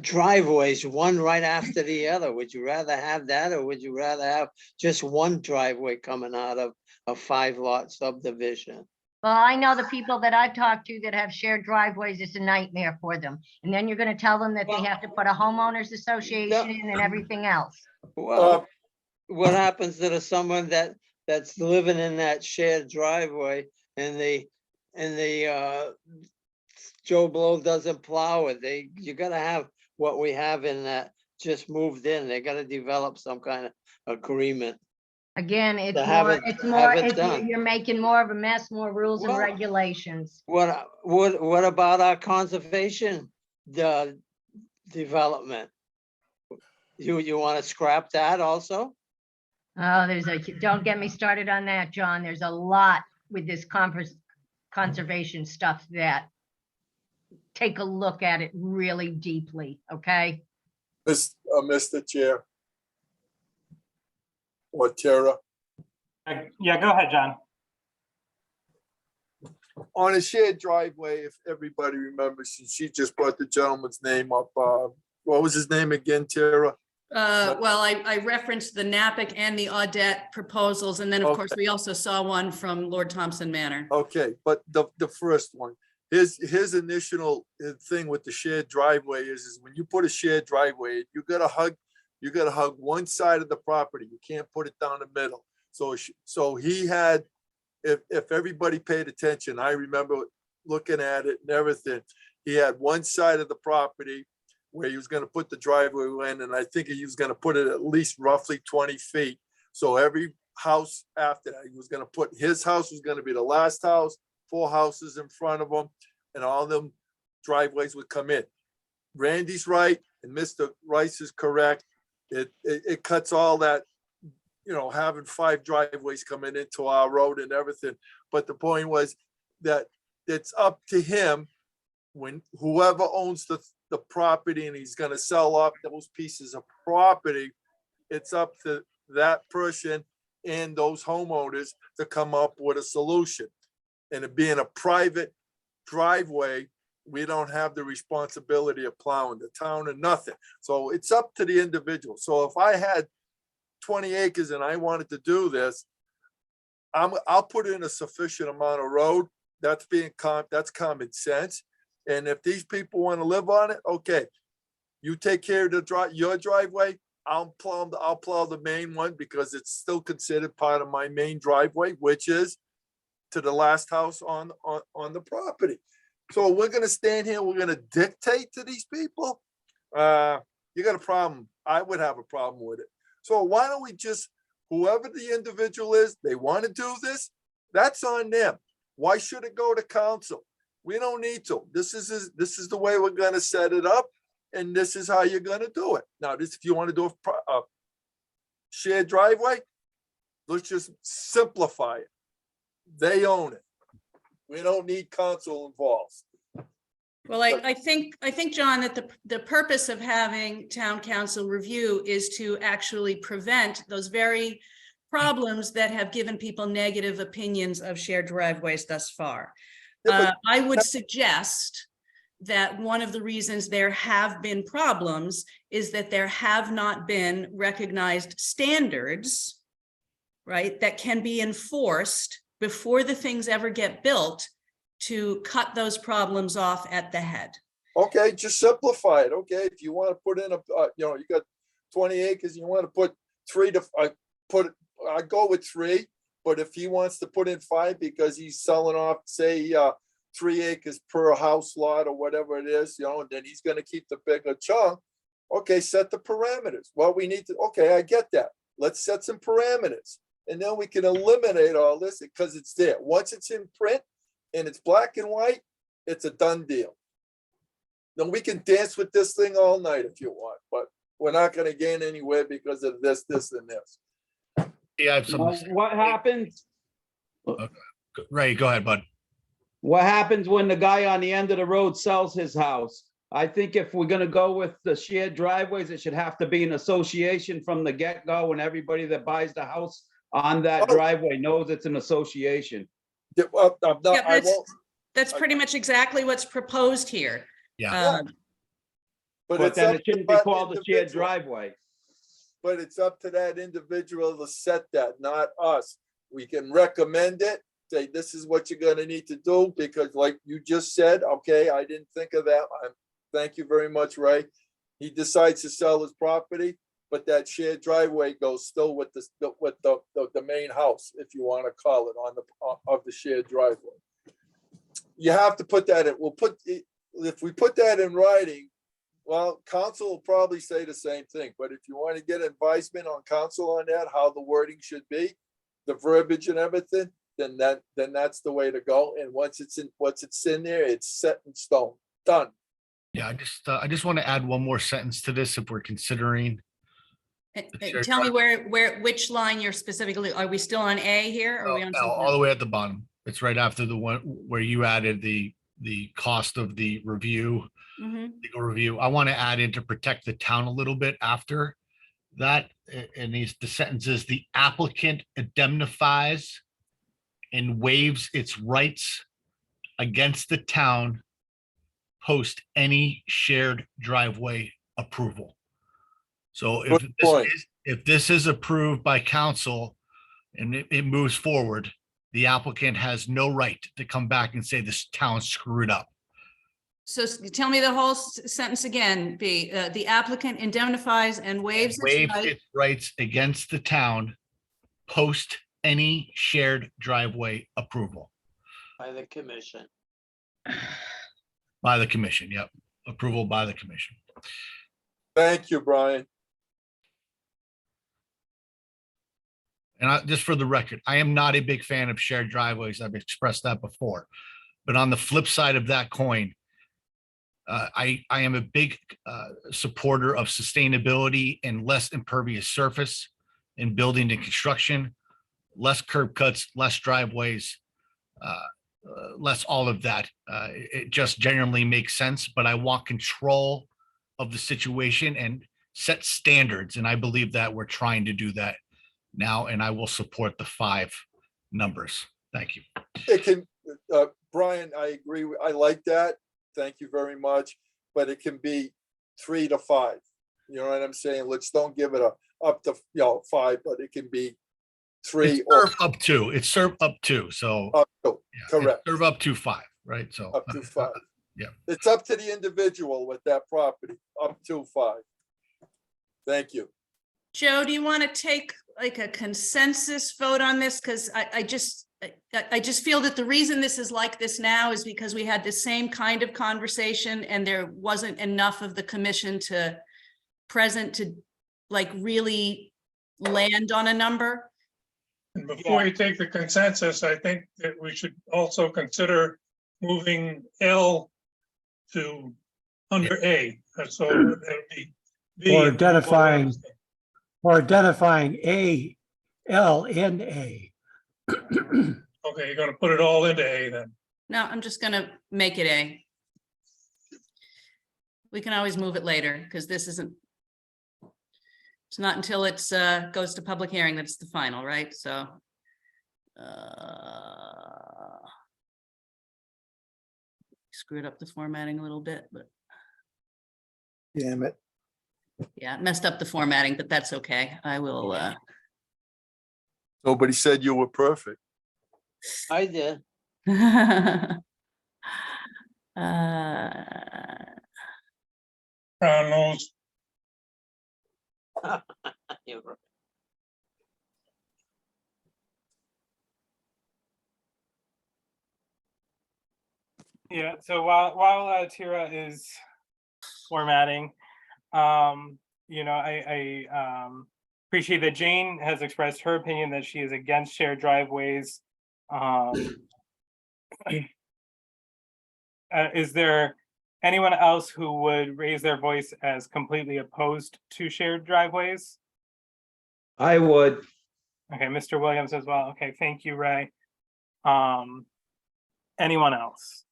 driveways, one right after the other. Would you rather have that, or would you rather have just one driveway coming out of a 5-lot subdivision? Well, I know the people that I've talked to that have shared driveways, it's a nightmare for them. And then you're gonna tell them that they have to put a homeowners association in and everything else. Well, what happens to someone that's living in that shared driveway and Joe Blow doesn't plow it? You gotta have what we have in that just moved in. They gotta develop some kind of agreement. Again, it's To have more, it done. you're making more of a mess, more rules and Well- regulations. What about our conservation, development? You wanna scrap that also? Oh, don't get me started on that, John. There's a lot with this conservation stuff that take a look at it really deeply, okay? Mr. Chair. Or Tara, Yeah, go ahead, John. on a shared driveway, if everybody remembers, she just brought the gentleman's name up. What was his name again, Tara? Well, I referenced the Napic and the Audette proposals, and then, of course, we also saw one from Lord Thompson Manor. Okay, but the first one, his initial thing with the shared driveway is when you put a shared driveway, you gotta hug one side of the property. You can't put it down the middle. So he had, if everybody paid attention, I remember looking at it and everything. He had one side of the property where he was gonna put the driveway in, and I think he was gonna put it at least roughly 20 feet. So every house after that, he was gonna put, his house was gonna be the last house, 4 houses in front of him, and all them driveways would come in. Randy's right, and Mr. Rice is correct. It cuts all that, having 5 driveways coming into our road and everything. But the point was that it's up to him, when whoever owns the property and he's gonna sell off those pieces of property, it's up to that person and those homeowners to come up with a solution. And it being a private driveway, we don't have the responsibility of plowing the town or nothing. So it's up to the individual. So if I had 20 acres and I wanted to do this, I'll put in a sufficient amount of road. That's common sense. And if these people want to live on it, okay, you take care of your driveway. I'll plow the main one because it's still considered part of my main driveway, which is to the last house on the property. So we're gonna stand here, we're gonna dictate to these people. You got a problem. I would have a problem with it. So why don't we just, whoever the individual is, they want to do this, that's on them. Why should it go to council? We don't need to. This is the way we're gonna set it up, and this is how you're gonna do it. Now, if you want to do a shared driveway, let's just simplify it. They own it. We don't need council involved. Well, I think, John, that the purpose of having town council review is to actually prevent those very problems that have given people negative opinions of shared driveways thus far. I would suggest that one of the reasons there have been problems is that there have not been recognized standards, right, that can be enforced before the things ever get built to cut those problems off at the head. Okay, just simplify it. Okay, if you want to put in you got 20 acres, you want to put 3 to I go with 3, but if he wants to put in 5 because he's selling off, say, 3 acres per house lot or whatever it is, and then he's going to keep the bigger chunk. Okay, set the parameters. Well, we need to, okay, I get that. Let's set some parameters. And then we can eliminate all this because it's there. Once it's in print and it's black and white, it's a done deal. Then we can dance with this thing all night if you want, but we're not going to gain anywhere because of this, and this. Yeah, I have some. What happens? Ray, go ahead, bud. What happens when the guy on the end of the road sells his house? I think if we're gonna go with the shared driveways, it should have to be an association from the get-go, and everybody that buys the house on that driveway knows it's an association. Well, I'm not, Yeah, I won't, that's pretty much exactly what's proposed here. Yeah. but But it's then up it shouldn't to be that called a shared individual. driveway. But it's up to that individual to set that, not us. We can recommend it, say, this is what you're gonna need to do, because like you just said, okay, I didn't think of that. Thank you very much, Ray. He decides to sell his property, but that shared driveway goes still with the main house, if you wanna call it, on of the shared driveway. You have to put that in, if we put that in writing, well, council will probably say the same thing, but if you want to get advisement on council on that, how the wording should be, the verbiage and everything, then that's the way to go. And once it's in there, it's set in stone, done. Yeah, I just want to add one more sentence to this if we're considering. shared Tell me which line you're specifically, are we still on A here? Or are we on something All the else? way at the bottom. It's right after the one where you added the cost of the review, Mhm. legal review. I want to add in to protect the town a little bit after that. And the sentences, the applicant indemnifies and waives its rights against the town post any shared driveway approval. So Good point. if this is approved by council and it moves forward, the applicant has no right to come back and say this town screwed up. So tell me the whole sentence again, B. The applicant indemnifies and waives Waives its right. its rights against the town post any shared driveway approval By the commission. by the commission. Yep. Approval by the commission. Thank you, Brian. And just for the record, I am not a big fan of shared driveways. I've expressed that before. But on the flip side of that coin, I am a big supporter of sustainability and less impervious surface in building and construction, less curb cuts, less driveways, less all of that. It just generally makes sense, but I want control of the situation and set standards. And I believe that we're trying to do that now, and I will support the 5 numbers. Thank you. It can, Brian, I agree. I like that. Thank you very much. But it can be 3 to 5. You know what I'm saying? Let's don't give it up to 5, but it can be 3 It's or serve up to. It's serve up to. So up to. yeah, it's Correct. serve up to 5, right? So Up to 5. yeah. It's up to the individual with that property, up to 5. Thank you. Joe, do you want to take like a consensus vote on this? Because I just feel that the reason this is like this now is because we had the same kind of conversation and there wasn't enough of the commission to present to like really land on a number. And before you take the consensus, I think that we should also consider moving L to under A. So that would be B. Or identifying A, L, and A. Okay, you're gonna put it all into A then. No, I'm just gonna make it A. We can always move it later because this isn't. It's not until it's goes to public hearing that it's the final, right? So. Screwed up the formatting a little bit, but Damn it. yeah, messed up the formatting, but that's okay. I will. Nobody said you were perfect. I did. Knows. You're right. Yeah, so while Tira is formatting, I appreciate that Jane has expressed her opinion that she is against shared driveways. Is there anyone else who would raise their voice as completely opposed to shared driveways? I would. Okay, Mr. Williams as well. Okay, thank you, Ray. Anyone else?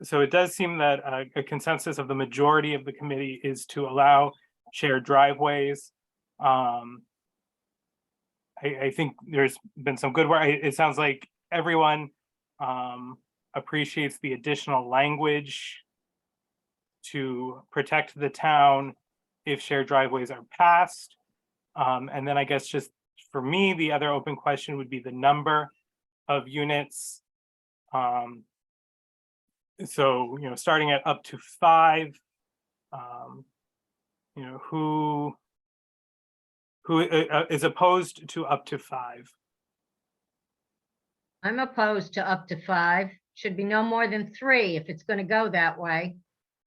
So it does seem that a consensus of the majority of the committee is to allow shared driveways. I think there's been some good work. It sounds like everyone appreciates the additional language to protect the town if shared driveways are passed. And then I guess just for me, the other open question would be the number of units. So, starting at up to 5, who is opposed to up to 5? I'm opposed to up to 5. Should be no more than 3 if it's going to go that way.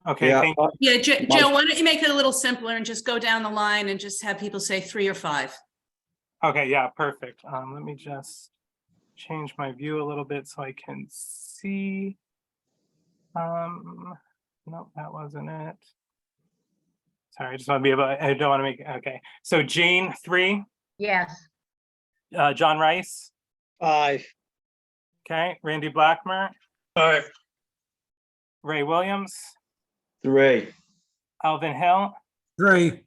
Okay, Yeah, thank Yeah, Joe, why don't you make it a little simpler and just go down the line and just have people say 3 or 5? Okay, yeah, perfect. Let me just change my view a little bit so I can see. No, that wasn't it. Sorry, I just want to be able, I don't want to make, okay. So Jane, 3, Yes, John Rice, 5, okay, Randy Blackmer, Aye. Ray Williams, 3, Alvin Hill, 3,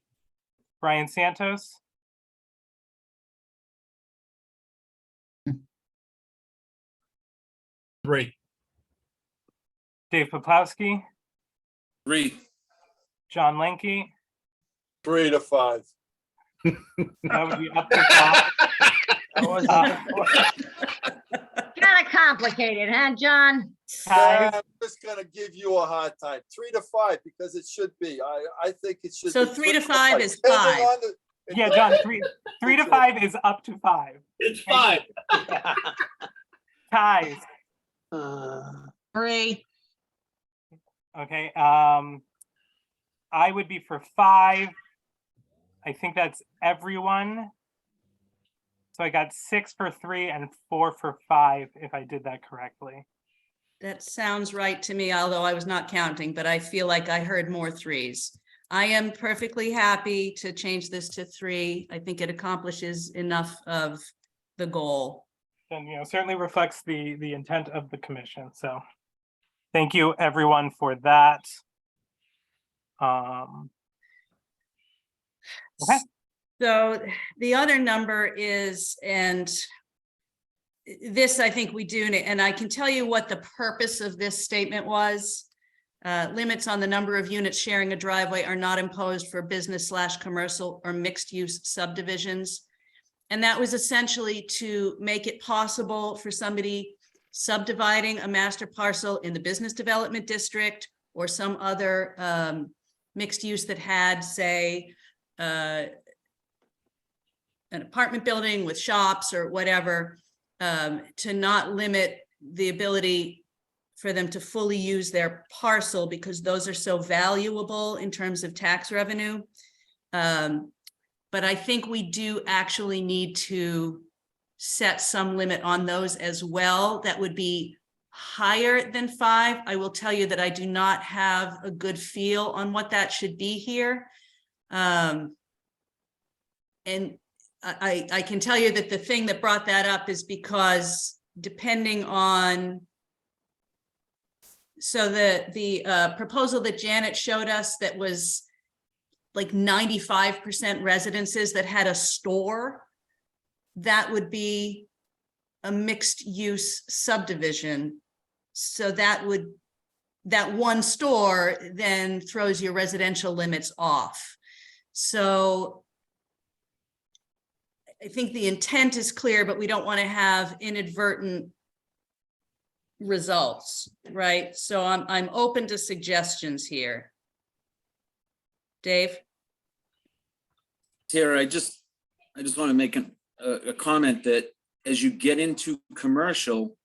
Brian Santos, Three. Dave Poplawski, 3. John Lenke. 3 to 5. That would be up to 5. kind of complicated, huh, John? Guys, I'm just gonna give you a hard time. 3 to 5 because it should be. I think it should. So be 3 to 5 is Depending 5. on the- yeah, John, 3 to 5 is up to 5. It's 5. Ties, 3. okay, I would be for 5. I think that's everyone. So I got 6 for 3 and 4 for 5, if I did that correctly. That sounds right to me, although I was not counting, but I feel like I heard more 3s. I am perfectly happy to change this to 3. I think it accomplishes enough of the goal. And, certainly reflects the intent of the commission. So thank you, everyone, for that. Okay. So the other number is, and this I think we do, and I can tell you what the purpose of this statement was. Limits on the number of units sharing a driveway are not imposed for business/commercial or mixed-use subdivisions. And that was essentially to make it possible for somebody subdividing a master parcel in the business development district or some other mixed use that had, say, an apartment building with shops or whatever, to not limit the ability for them to fully use their parcel because those are so valuable in terms of tax revenue. But I think we do actually need to set some limit on those as well. That would be higher than 5. I will tell you that I do not have a good feel on what that should be here. And I can tell you that the thing that brought that up is because depending on, so the proposal that Janet showed us that was like 95% residences that had a store, that would be a mixed use subdivision. So that one store then throws your residential limits off. So I think the intent is clear, but we don't want to have inadvertent results, right? So I'm open to suggestions here. Dave? Tara, I just want to make a comment that as you get into commercial,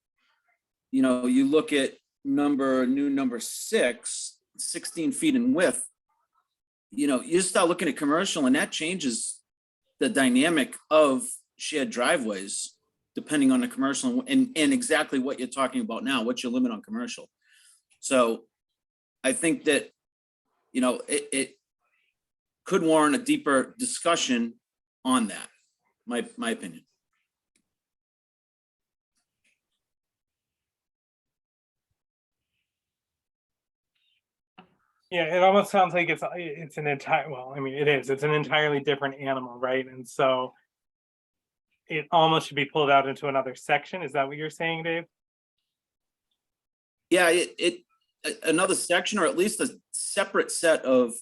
you look at number 6, 16 feet in width, you start looking at commercial and that changes the dynamic of shared driveways, depending on the commercial and exactly what you're talking about now, what's your limit on commercial. So I think that, it could warrant a deeper discussion on that, my opinion. Yeah, it almost sounds like it's an entire, well, I mean, it is, it's an entirely different animal, right? And so it almost should be pulled out into another section. Is that what you're saying, Dave? Yeah, another section, or at least a separate set of,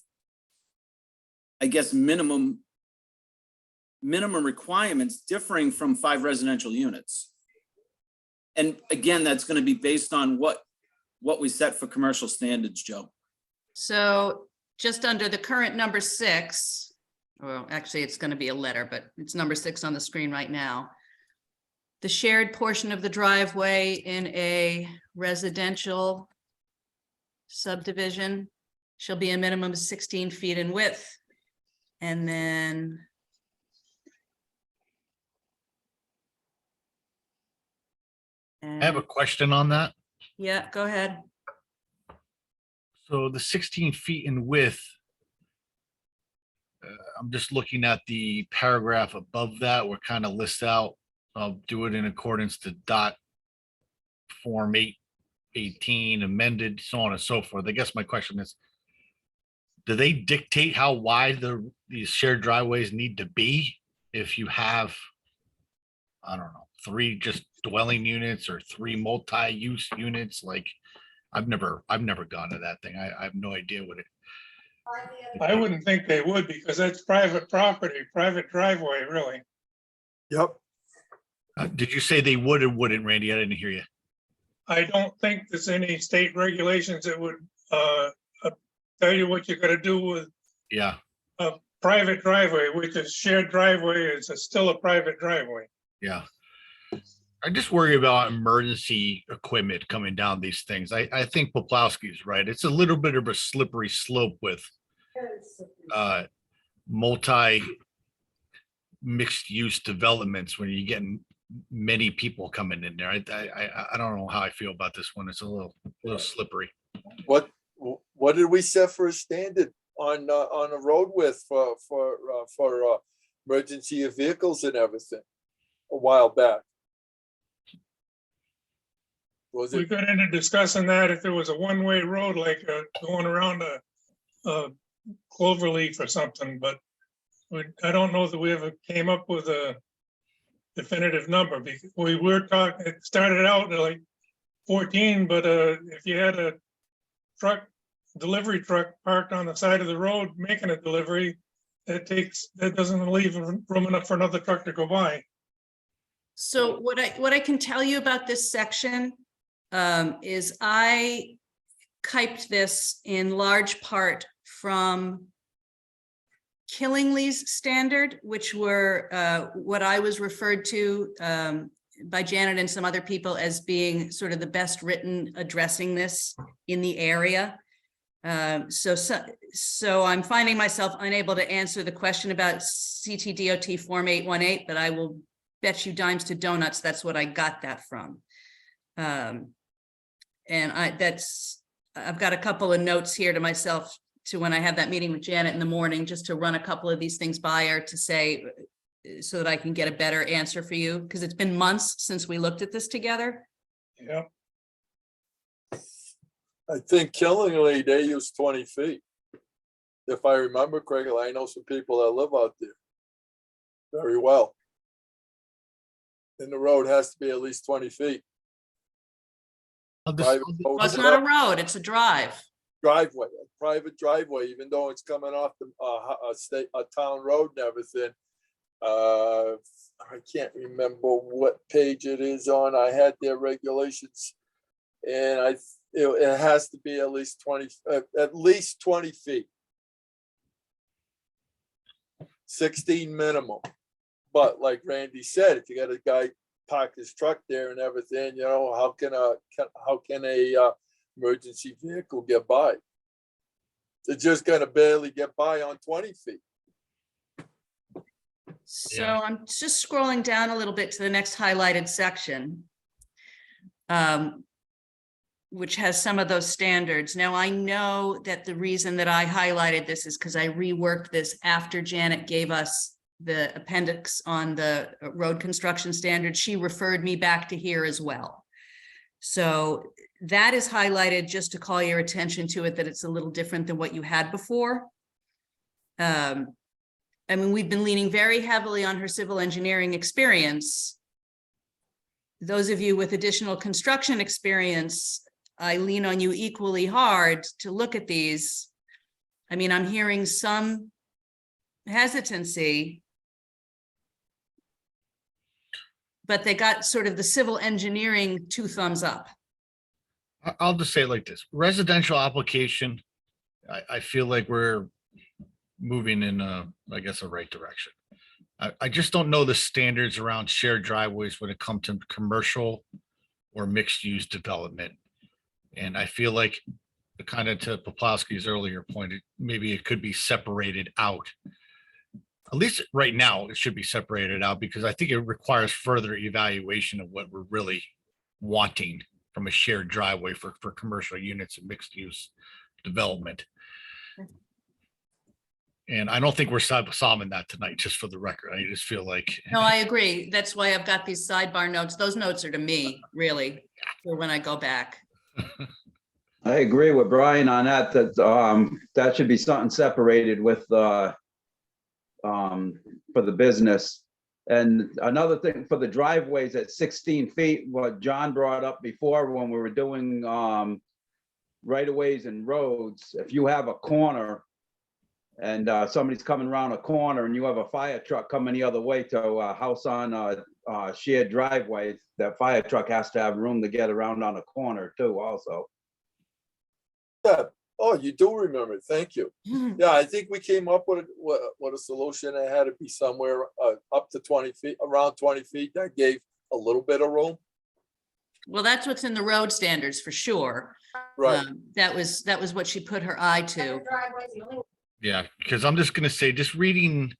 I guess, minimum requirements differing from 5 residential units. And again, that's going to be based on what we set for commercial standards, Joe. So just under the current number 6, well, actually, it's going to be a letter, but it's number 6 on the screen right now. The shared portion of the driveway in a residential subdivision shall be a minimum of 16 feet in width. And then I have a question on that. yeah, go ahead. So the 16 feet in width, I'm just looking at the paragraph above that, where kind of lists out, do it in accordance to dot form 818 amended, so on and so forth. I guess my question is, do they dictate how wide these shared driveways need to be? If you have, I don't know, 3 just dwelling units or 3 multi-use units, like I've never gone to that thing. I have no idea what it. I wouldn't think they would, because that's private property, private driveway, really. Yep. Did you say they would or wouldn't, Randy? I didn't hear you. I don't think there's any state regulations that would tell you what you're gonna do with Yeah, a private driveway, which is shared driveway, is still a private driveway. yeah. I just worry about emergency equipment coming down these things. I think Poplawski's right. It's a little bit of a slippery slope with multi mixed use developments when you're getting many people coming in there. I don't know how I feel about this one. It's a little slippery. What did we set for a standard on a road width for emergency vehicles and everything a while back? Was We it, got into discussing that if there was a one-way road, like going around a cloverleaf or something, but I don't know that we ever came up with a definitive number, because we were talking, it started out at like 14, but if you had a delivery truck parked on the side of the road making a delivery, that doesn't leave room enough for another truck to go by. So what I can tell you about this section is I typed this in large part from Killingly's standard, which were what I was referred to by Janet and some other people as being sort of the best written addressing this in the area. So I'm finding myself unable to answer the question about CTDOT Form 818, but I will bet you dimes to donuts that's what I got that from. And I've got a couple of notes here to myself to when I have that meeting with Janet in the morning, just to run a couple of these things by her to say, so that I can get a better answer for you, because it's been months since we looked at this together. Yeah. I think Killingly, they use 20 feet. If I remember correctly, I know some people that live out there very well. And the road has to be at least 20 feet. Private Well, it's not a road, it's a drive. driveway, a private driveway, even though it's coming off a town road and everything. I can't remember what page it is on. I had their regulations, and it has to be at least 20 feet. 16 minimum. But like Randy said, if you got a guy park his truck there and everything, how can a emergency vehicle get by? They're just gonna barely get by on 20 feet. So Yeah. I'm just scrolling down a little bit to the next highlighted section, which has some of those standards. Now, I know that the reason that I highlighted this is because I reworked this after Janet gave us the appendix on the road construction standards. She referred me back to here as well. So that is highlighted just to call your attention to it, that it's a little different than what you had before. I mean, we've been leaning very heavily on her civil engineering experience. Those of you with additional construction experience, I lean on you equally hard to look at these. I mean, I'm hearing some hesitancy, but they got sort of the civil engineering 2 thumbs up. I'll just say it like this, residential application, I feel like we're moving in I guess, a right direction. I just don't know the standards around shared driveways when it comes to commercial or mixed use development. And I feel like, kind of to Poplawski's earlier point, maybe it could be separated out. At least right now, it should be separated out because I think it requires further evaluation of what we're really wanting from a shared driveway for commercial units and mixed use development. And I don't think we're solving that tonight, just for the record. I just feel like. No, I agree. That's why I've got these sidebar notes. Those notes are to me, really, for when I go back. I agree with Brian on that, that should be something separated with, for the business. And another thing for the driveways at 16 feet, what John brought up before when we were doing, right of ways and roads, if you have a corner and somebody's coming around a corner and you have a fire truck coming the other way to a house on a shared driveway, that fire truck has to have room to get around on a corner too also. Yeah. Oh, you do remember. Thank you. Yeah, I think we came up with a solution that had to be somewhere up to 20 feet, around 20 feet. That gave a little bit of room. Well, that's what's in the road standards for sure. Right. That was what she put her eye to. Yeah, because I'm just gonna say, just reading,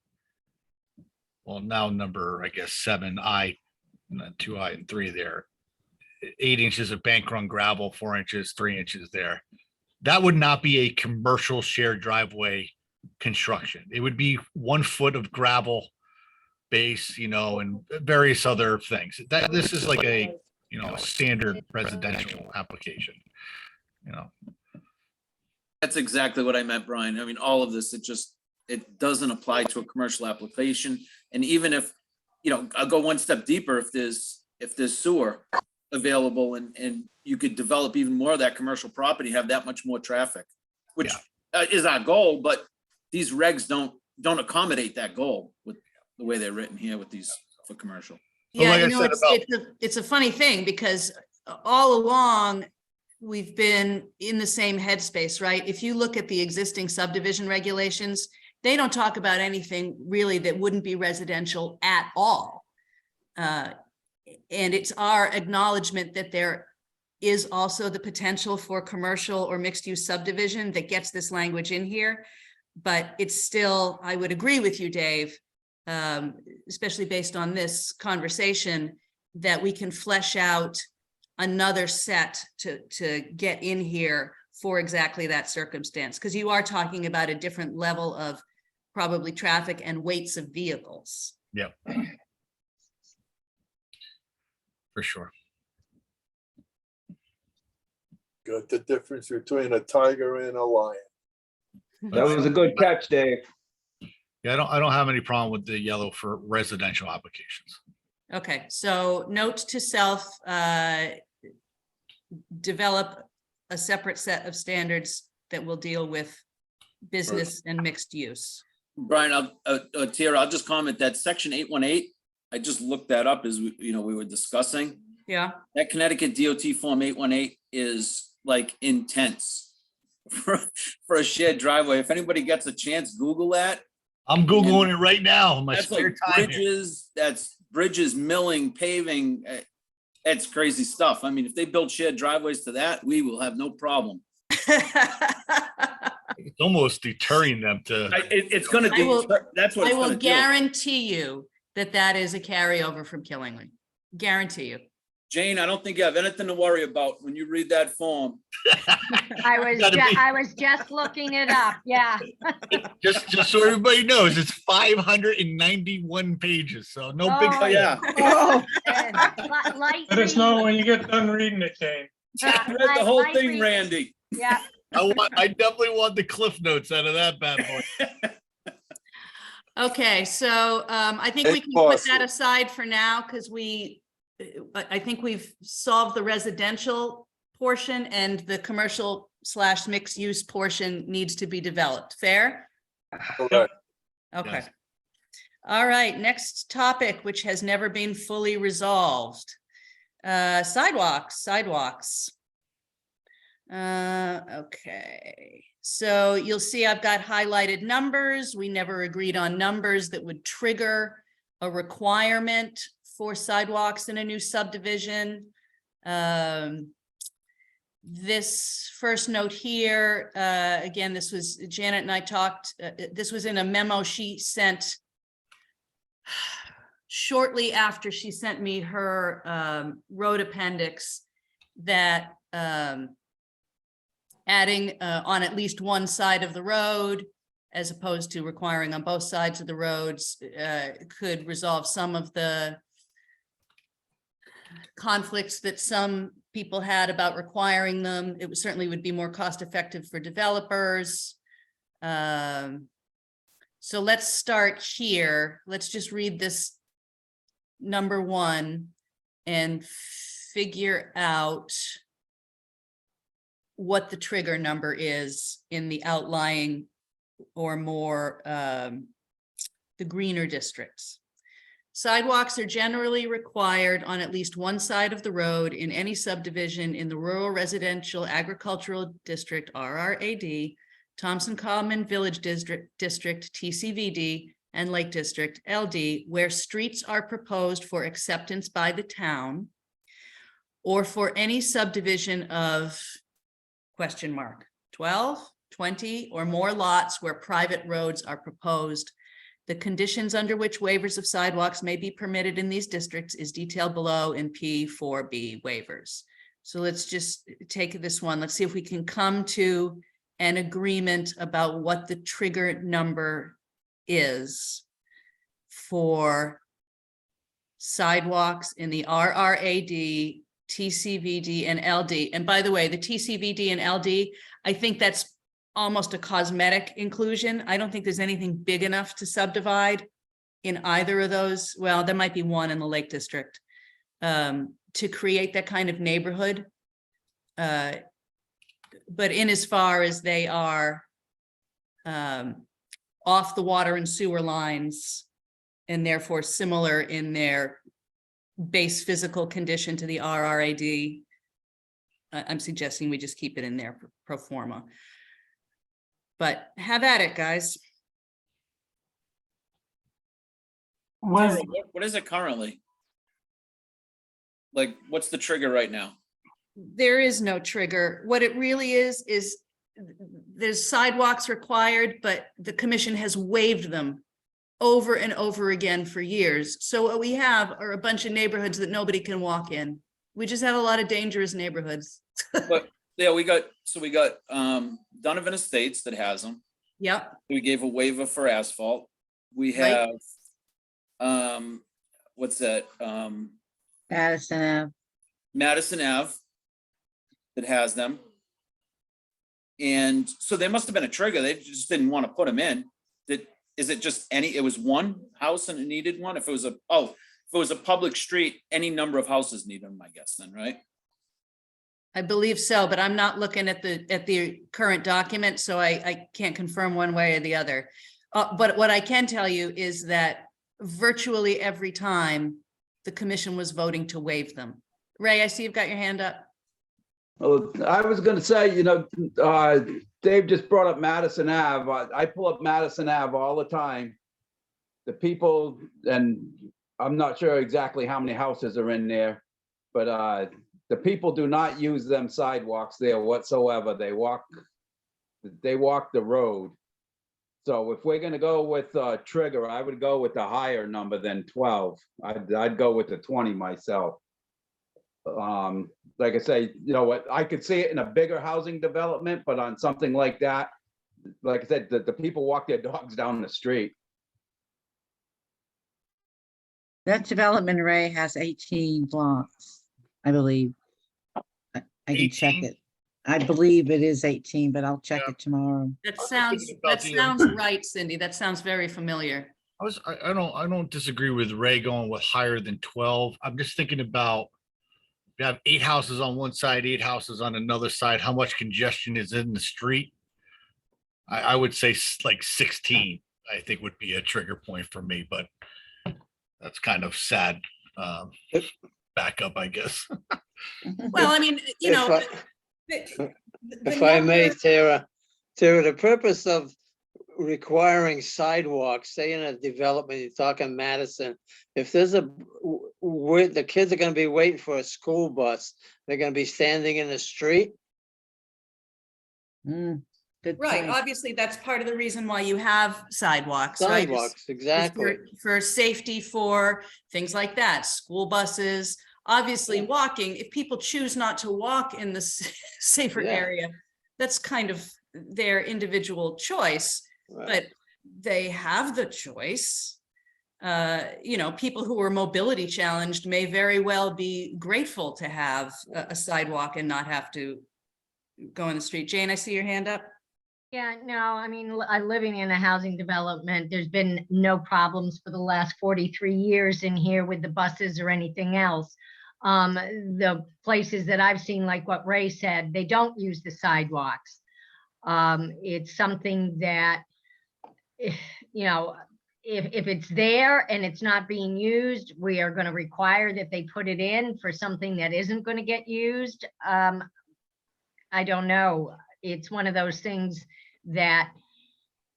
well, now number, I guess, 7I, 2I and 3 there. 8 inches of bank run gravel, 4 inches, 3 inches there. That would not be a commercial shared driveway construction. It would be 1 foot of gravel base, and various other things. This is like a, a standard residential application, That's exactly what I meant, Brian. I mean, all of this, it doesn't apply to a commercial application. And even if, I'll go one step deeper, if there's sewer available and you could develop even more of that commercial property, have that much more traffic, which is our goal, but these regs don't accommodate that goal with the way they're written here with these for commercial. Yeah, like I said it's a funny thing because all along we've been in the same headspace, right? If you look at the existing subdivision regulations, they don't talk about anything really that wouldn't be residential at all. And it's our acknowledgement that there is also the potential for commercial or mixed use subdivision that gets this language in here. But it's still, I would agree with you, Dave, especially based on this conversation, that we can flesh out another set to get in here for exactly that circumstance, because you are talking about a different level of probably traffic and weights of vehicles. Yeah. For sure. Got the difference between a tiger and a lion. That was a good catch, Dave. Yeah, I don't have any problem with the yellow for residential applications. Okay, so note to self, develop a separate set of standards that will deal with business and mixed use. Brian, Tara, I'll just comment that section 818, I just looked that up as we were discussing. Yeah. That Connecticut DOT form 818 is like intense for a shared driveway. If anybody gets a chance, Google that. I'm Googling it right now. In my That's spare like time. bridges, that's bridges, milling, paving. It's crazy stuff. I mean, if they build shared driveways to that, we will have no problem. It's almost deterring them to. It's going to I will- be, that's what I it's will going to do. guarantee you that is a carryover from Killingly. Guarantee you. Jane, I don't think you have anything to worry about when you read that form. I was just looking it up. Yeah. Just so everybody knows, it's 591 pages, so no big. Oh, yeah. Light Let us know read. when you get done reading it, Jane. I read the whole Light thing, read. Randy. Yeah. I definitely want the cliff notes out of that bad boy. Okay, so I think we If can put that possible. aside for now because I think we've solved the residential portion and the commercial / mixed use portion needs to be developed. Fair? Correct. Okay. Yes. All right, next topic, which has never been fully resolved. Sidewalks. Okay, so you'll see I've got highlighted numbers. We never agreed on numbers that would trigger a requirement for sidewalks in a new subdivision. This first note here, again, this was Janet and I talked, this was in a memo she sent shortly after she sent me her road appendix that adding on at least one side of the road, as opposed to requiring on both sides of the roads, could resolve some of the conflicts that some people had about requiring them. It certainly would be more cost effective for developers. So let's start here. Let's just read this number 1 and figure out what the trigger number is in the outlying or more the greener districts. Sidewalks are generally required on at least one side of the road in any subdivision in the Rural Residential Agricultural District, RRAD, Thompson Common Village District, TCVD, and Lake District, LD, where streets are proposed for acceptance by the town or for any subdivision of ? 12, 20, or more lots where private roads are proposed. The conditions under which waivers of sidewalks may be permitted in these districts is detailed below in P4B waivers. So let's just take this one. Let's see if we can come to an agreement about what the trigger number is for sidewalks in the RRAD, TCVD, and LD. And by the way, the TCVD and LD, I think that's almost a cosmetic inclusion. I don't think there's anything big enough to subdivide in either of those. Well, there might be one in the Lake District to create that kind of neighborhood. But in as far as they are off the water and sewer lines and therefore similar in their base physical condition to the RRAD, I'm suggesting we just keep it in there pro forma. But have at it, guys. Was, What is it currently? Like, what's the trigger right now? There is no trigger. What it really is there's sidewalks required, but the commission has waived them over and over again for years. So what we have are a bunch of neighborhoods that nobody can walk in. We just have a lot of dangerous neighborhoods. But yeah, we got Donovan Estates that has them. Yep. We gave a waiver for asphalt. We Right. have, what's that? Madison Ave. Madison Ave that has them. And so there must have been a trigger. They just didn't want to put them in. Is it just it was one house and it needed one? If it was a public street, any number of houses need them, I guess then, right? I believe so, but I'm not looking at the current document, so I can't confirm one way or the other. But what I can tell you is that virtually every time the commission was voting to waive them. Ray, I see you've got your hand up. Well, I was gonna say, Dave just brought up Madison Ave. I pull up Madison Ave all the time. The people, and I'm not sure exactly how many houses are in there, but the people do not use them sidewalks there whatsoever. They walk the road. So if we're gonna go with trigger, I would go with the higher number than 12. I'd go with the 20 myself. Like I say, I could see it in a bigger housing development, but on something like that, like I said, the people walk their dogs down the street. That development, Ray, has 18 blocks, I believe. I can check 18? it. I believe it is 18, but I'll check Yeah. it tomorrow. That I was sounds thinking about the, right, Cindy. That sounds very familiar. I don't disagree with Ray going with higher than 12. I'm just thinking about, you have 8 houses on one side, 8 houses on another side, how much congestion is in the street? I would say like 16, I think would be a trigger point for me, but that's kind of sad, backup, I guess. Well, I mean, you If know. I- the If I may, number- Tara, the purpose of requiring sidewalks, say in a development, you're talking Madison, if there's where the kids are gonna be waiting for a school bus, they're gonna be standing in the street. Good Right, point. obviously, that's part of the reason why you have sidewalks, right? is- Sidewalks, is exactly. For safety, for things like that, school buses, obviously Yeah. walking, if people choose not to walk in the safer Yeah. area, that's kind of their individual choice, Right. but they have the choice. You know, people who are mobility challenged may very well be grateful to have a sidewalk and not have to go in the street. Jane, I see your hand up. Yeah, no, I mean, I'm living in a housing development. There's been no problems for the last 43 years in here with the buses or anything else. The places that I've seen, like what Ray said, they don't use the sidewalks. It's something that, you know, if it's there and it's not being used, we are going to require that they put it in for something that isn't going to get used. I don't know. It's one of those things that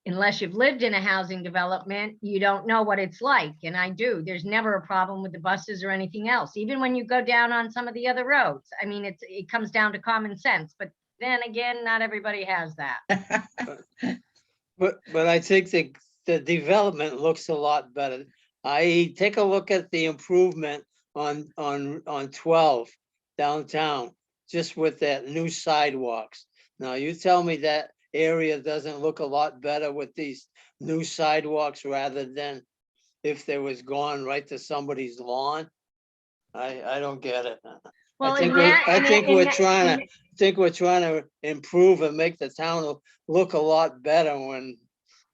unless you've lived in a housing development, you don't know what it's like. And I do. There's never a problem with the buses or anything else. Even when you go down on some of the other roads. I mean, it comes down to common sense. But then again, not everybody has that. But I think the development looks a lot better. Take a look at the improvement on 12 downtown, just with that new sidewalks. Now, you tell me that area doesn't look a lot better with these new sidewalks rather than if they was gone right to somebody's lawn? I don't get it. Well, I think in that- I in think that- we're in that- trying in to improve and make the town look a lot better when.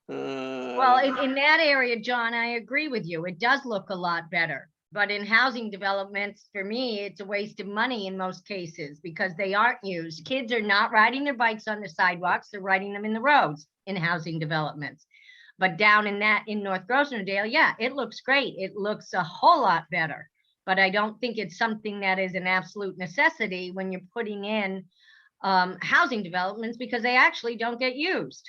Well, in that area, John, I agree with you. It does look a lot better. But in housing developments, for me, it's a waste of money in most cases because they aren't used. Kids are not riding their bikes on the sidewalks, they're riding them in the roads in housing developments. But down in North Grosvenordale, yeah, it looks great. It looks a whole lot better. But I don't think it's something that is an absolute necessity when you're putting in housing developments because they actually don't get used.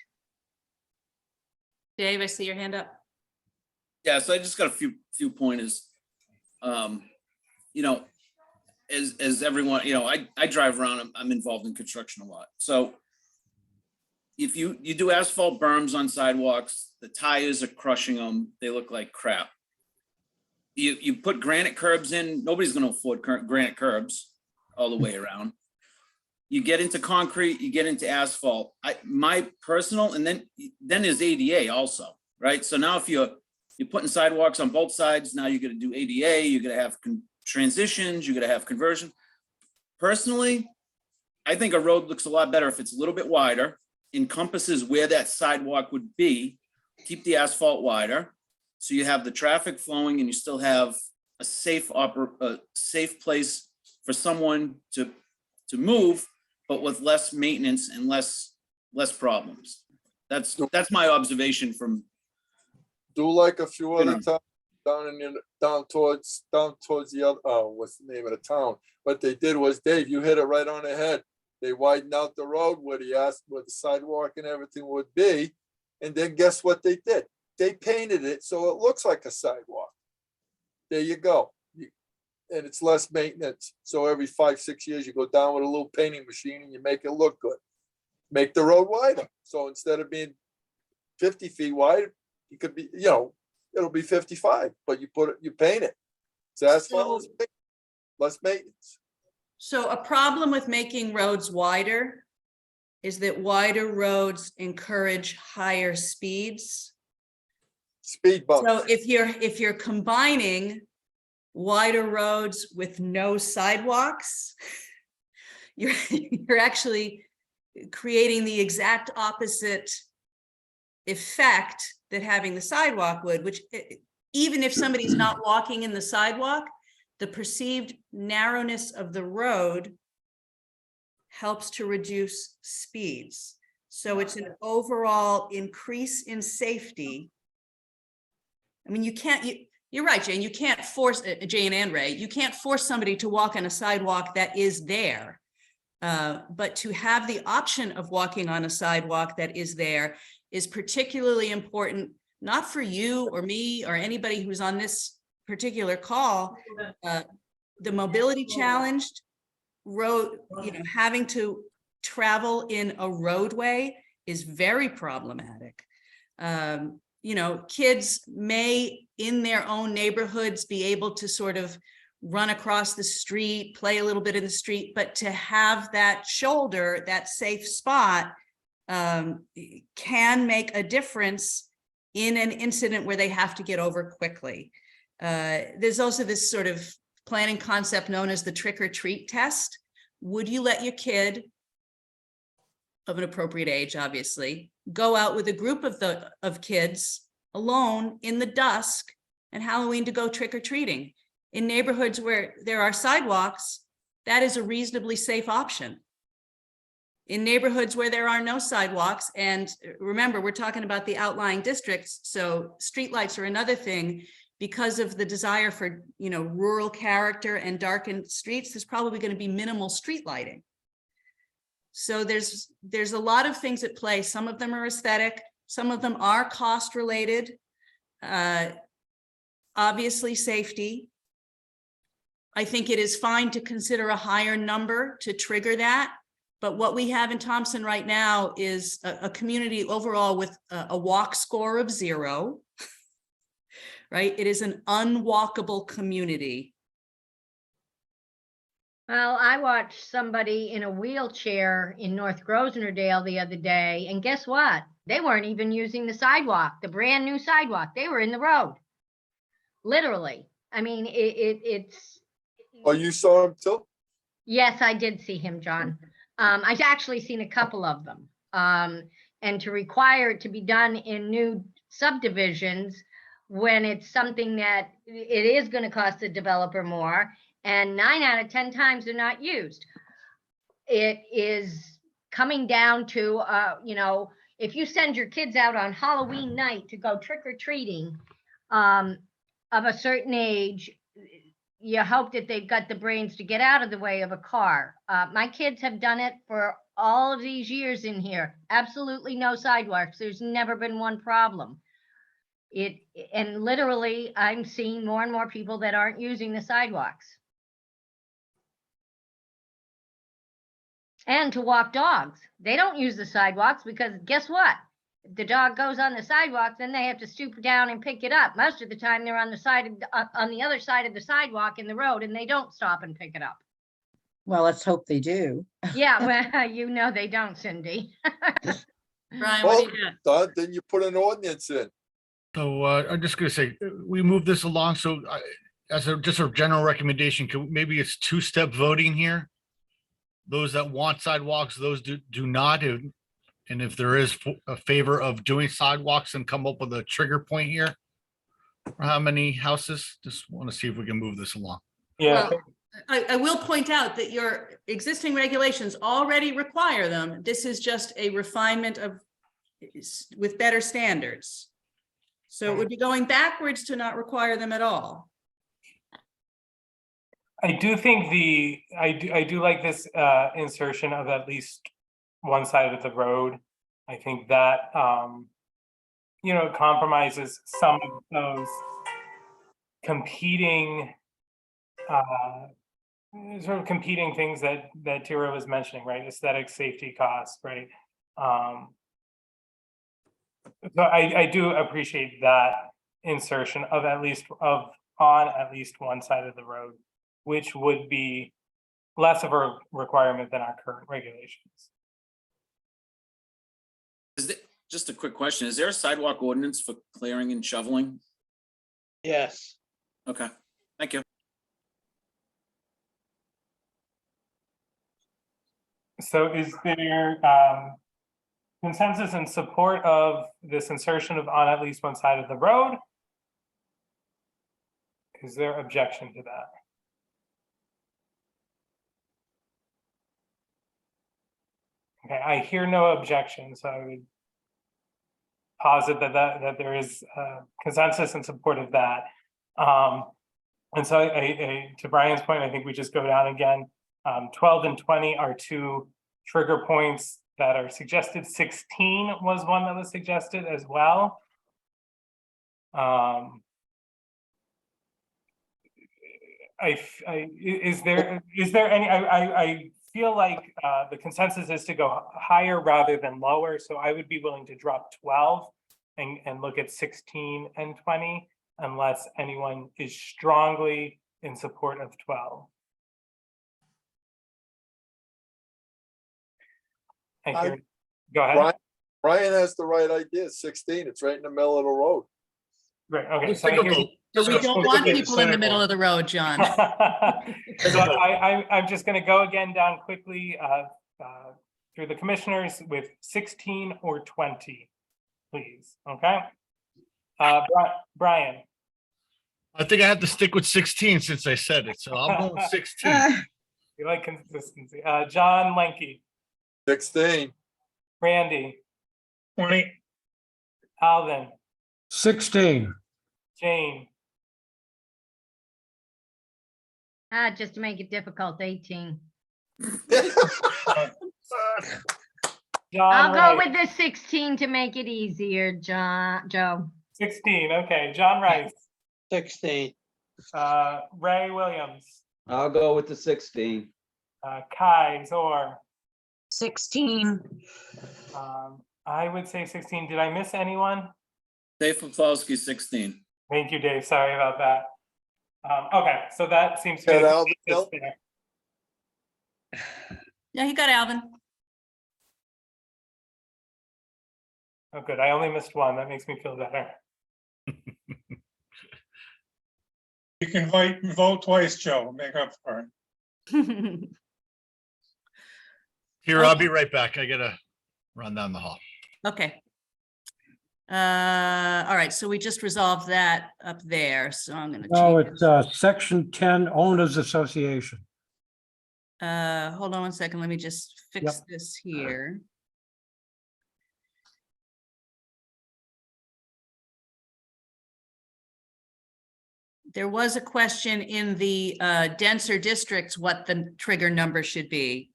Dave, I see your hand up. Yeah, so I just got a few pointers. You know, as everyone, you know, I drive around, I'm involved in construction a lot. So if you do asphalt berms on sidewalks, the tires are crushing them. They look like crap. You put granite curbs in, nobody's gonna afford granite curbs all the way around. You get into concrete, you get into asphalt. My personal, and then there's ADA also, right? So now if you're putting sidewalks on both sides, now you're gonna do ADA, you're gonna have transitions, you're gonna have conversion. Personally, I think a road looks a lot better if it's a little bit wider, encompasses where that sidewalk would be, keep the asphalt wider, so you have the traffic flowing and you still have a safe place for someone to move, but with less maintenance and less problems. That's my observation from. Do like a few other Yeah. towns down towards the other, what's the name of the town? What they did was, Dave, you hit it right on the head. They widened out the road where the sidewalk and everything would be. And then guess what they did? They painted it so it looks like a sidewalk. There you go. And it's less maintenance. So every 5-6 years, you go down with a little painting machine and you make it look good. Make the road wider. So instead of being 50 feet wide, it could be, it'll be 55, but you paint it. It's asphalt, less maintenance. So a problem with making roads wider is that wider roads encourage higher speeds. Speed bumps. So if you're combining wider roads with no sidewalks, you're actually creating the exact opposite effect that having the sidewalk would, which even if somebody's not walking in the sidewalk, the perceived narrowness of the road helps to reduce speeds. So it's an overall increase in safety. I mean, you're right, Jane, you can't force, Jane and Ray, you can't force somebody to walk on a sidewalk that is there. But to have the option of walking on a sidewalk that is there is particularly important, not for you or me or anybody who's on this particular call. The mobility challenged road, having to travel in a roadway is very problematic. Kids may in their own neighborhoods be able to sort of run across the street, play a little bit in the street, but to have that shoulder, that safe spot, can make a difference in an incident where they have to get over quickly. There's also this sort of planning concept known as the trick or treat test. Would you let your kid of an appropriate age, obviously, go out with a group of kids alone in the dusk and Halloween to go trick or treating? In neighborhoods where there are sidewalks, that is a reasonably safe option. In neighborhoods where there are no sidewalks, and remember, we're talking about the outlying districts, so streetlights are another thing. Because of the desire for, rural character and darkened streets, there's probably going to be minimal street lighting. So there's a lot of things at play. Some of them are aesthetic, some of them are cost related. Obviously, safety. I think it is fine to consider a higher number to trigger that. But what we have in Thompson right now is a community overall with a walk score of 0. Right? It is an unwalkable community. Well, I watched somebody in a wheelchair in North Grosvenordale the other day, and guess what? They weren't even using the sidewalk, the brand new sidewalk. They were in the road. Literally. I mean, it's. Oh, you saw him too? Yes, I did see him, John. I've actually seen a couple of them. And to require it to be done in new subdivisions when it's something that it is going to cost the developer more, and 9 out of 10 times they're not used. It is coming down to, if you send your kids out on Halloween night to go trick-or-treating of a certain age, you hope that they've got the brains to get out of the way of a car. My kids have done it for all of these years in here. Absolutely no sidewalks. There's never been one problem. And literally, I'm seeing more and more people that aren't using the sidewalks. And to walk dogs. They don't use the sidewalks because guess what? If the dog goes on the sidewalk, then they have to stoop down and pick it up. Most of the time they're on the other side of the sidewalk in the road, and they don't stop and pick it up. Well, let's hope they do. Yeah, well, they don't, Cindy. Brian, Well, what do you got? then you put an ordinance in. So I'm just gonna say, we move this along, so as just a general recommendation, maybe it's 2-step voting here. Those that want sidewalks, those do not. And if there is a favor of doing sidewalks, and come up with a trigger point here. For how many houses? Just want to see if we can move this along. Yeah, Well, I will point out that your existing regulations already require them. This is just a refinement with better standards. So it would be going backwards to not require them at all. I do think I do like this insertion of at least one side of the road. I think that compromises some of those competing things that Tira was mentioning, right? Aesthetic, safety, cost, right? So I do appreciate that insertion of on at least one side of the road, which would be less of a requirement than our current regulations. Just a quick question. Is there a sidewalk ordinance for clearing and shoveling? Yes. Okay, thank you. So is there consensus in support of this insertion of on at least one side of the road? Is there objection to that? Okay, I hear no objection, so I would posit that there is consensus in support of that. And so to Brian's point, I think we just go down again. 12 and 20 are two trigger points that are suggested. 16 was one that was suggested as well. Is there any, I feel like the consensus is to go higher rather than lower, so I would be willing to drop 12 and look at 16 and 20 unless anyone is strongly in support of 12. Go ahead. Brian has the right idea, 16, it's right in the middle of the road. Right, okay. Let's take a vote. But we don't want Okay, people in the center middle vote. of the road, John. So I'm just gonna go again down quickly through the commissioners with 16 or 20, please, okay? Brian, I think I have to stick with 16 since I said it, so I'm going 16. you like consistency. John Lenke, 16, Randy, 20, Alvin, 16. Jane, Just to make it difficult, 18. John I'll go Rice, with the 16 to make it easier, Joe. 16, okay. John Rice, 16, Ray Williams, I'll go with the 16. Kai Zor. 16. I would say 16. Did I miss anyone? Dave Pafolsky, 16. Thank you, Dave. Sorry about that. Okay, so that seems to be Got the Alvin consensus still? there. Yeah, you got Alvin. Oh, good. I only missed one. That makes me feel better. you can vote twice, Joe, make up for it. Here, I'll be right back. I gotta run down the hall. Okay. All right, so we just resolved that up there, so I'm gonna No, change. it's section 10 Owners Association. Hold on one second, let me just fix Yep. this here. There was a question in the denser districts, what the trigger number should be.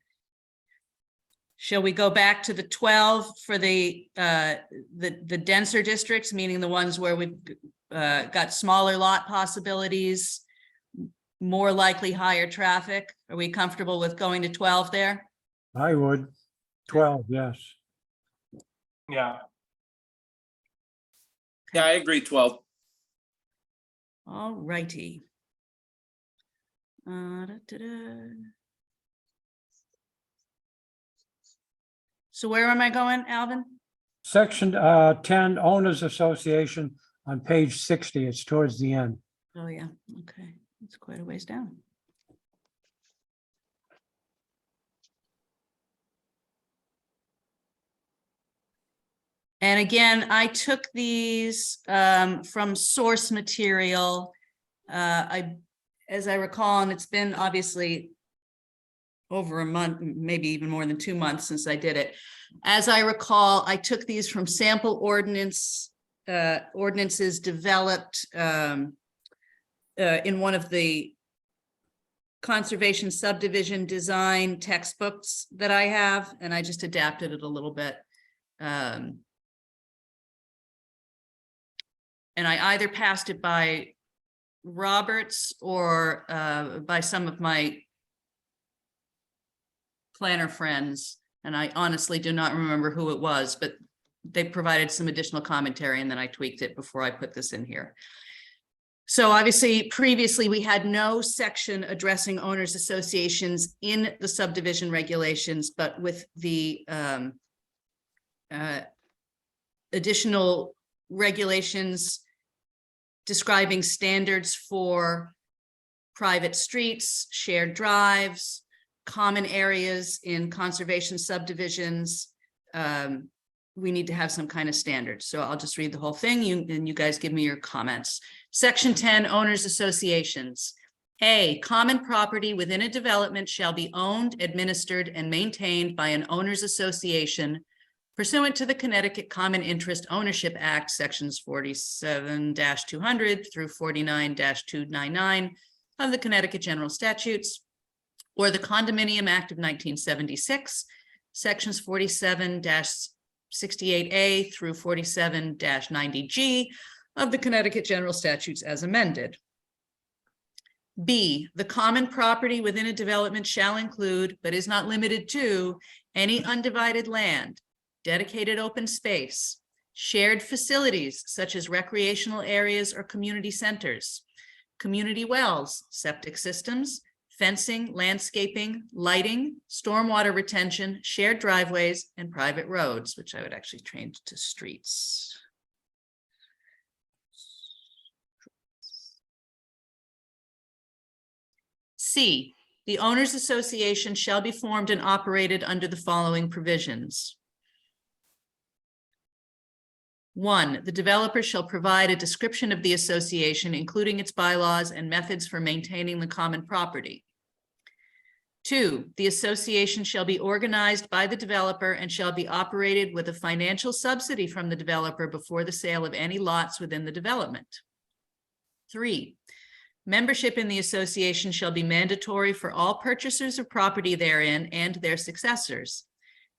Shall we go back to the 12 for the denser districts, meaning the ones where we've got smaller lot possibilities, more likely higher traffic? Are we comfortable with going to 12 there? I would. 12, yes. Yeah. Yeah, I agree, 12. All righty. So where am I going, Alvin? Section 10 Owners Association on page 60. It's towards the end. Oh, yeah, okay, it's quite a ways down. And again, I took these from source material. As I recall, and it's been obviously over a month, maybe even more than 2 months since I did it. As I recall, I took these from sample ordinances developed in one of the conservation subdivision design textbooks that I have, and I just adapted it a little bit. And I either passed it by Roberts or by some of my planner friends, and I honestly do not remember who it was, but they provided some additional commentary and then I tweaked it before I put this in here. So obviously, previously we had no section addressing owners associations in the subdivision regulations, but with the additional regulations describing standards for private streets, shared drives, common areas in conservation subdivisions, we need to have some kind of standard. So I'll just read the whole thing, and you guys give me your comments. Section 10, owners associations. A, common property within a development shall be owned, administered, and maintained by an owners association pursuant to the Connecticut Common Interest Ownership Act, sections 47-200 through 49-299 of the Connecticut General Statutes, or the Condominium Act of 1976, sections 47-68A through 47-90G of the Connecticut General Statutes as amended. B, the common property within a development shall include, but is not limited to, any undivided land, dedicated open space, shared facilities such as recreational areas or community centers, community wells, septic systems, fencing, landscaping, lighting, stormwater retention, shared driveways, and private roads, which I would actually change to streets. C, the owners association shall be formed and operated under the following provisions. 1, the developer shall provide a description of the association, including its bylaws and methods for maintaining the common property. 2, the association shall be organized by the developer and shall be operated with a financial subsidy from the developer before the sale of any lots within the development. 3, membership in the association shall be mandatory for all purchasers of property therein and their successors.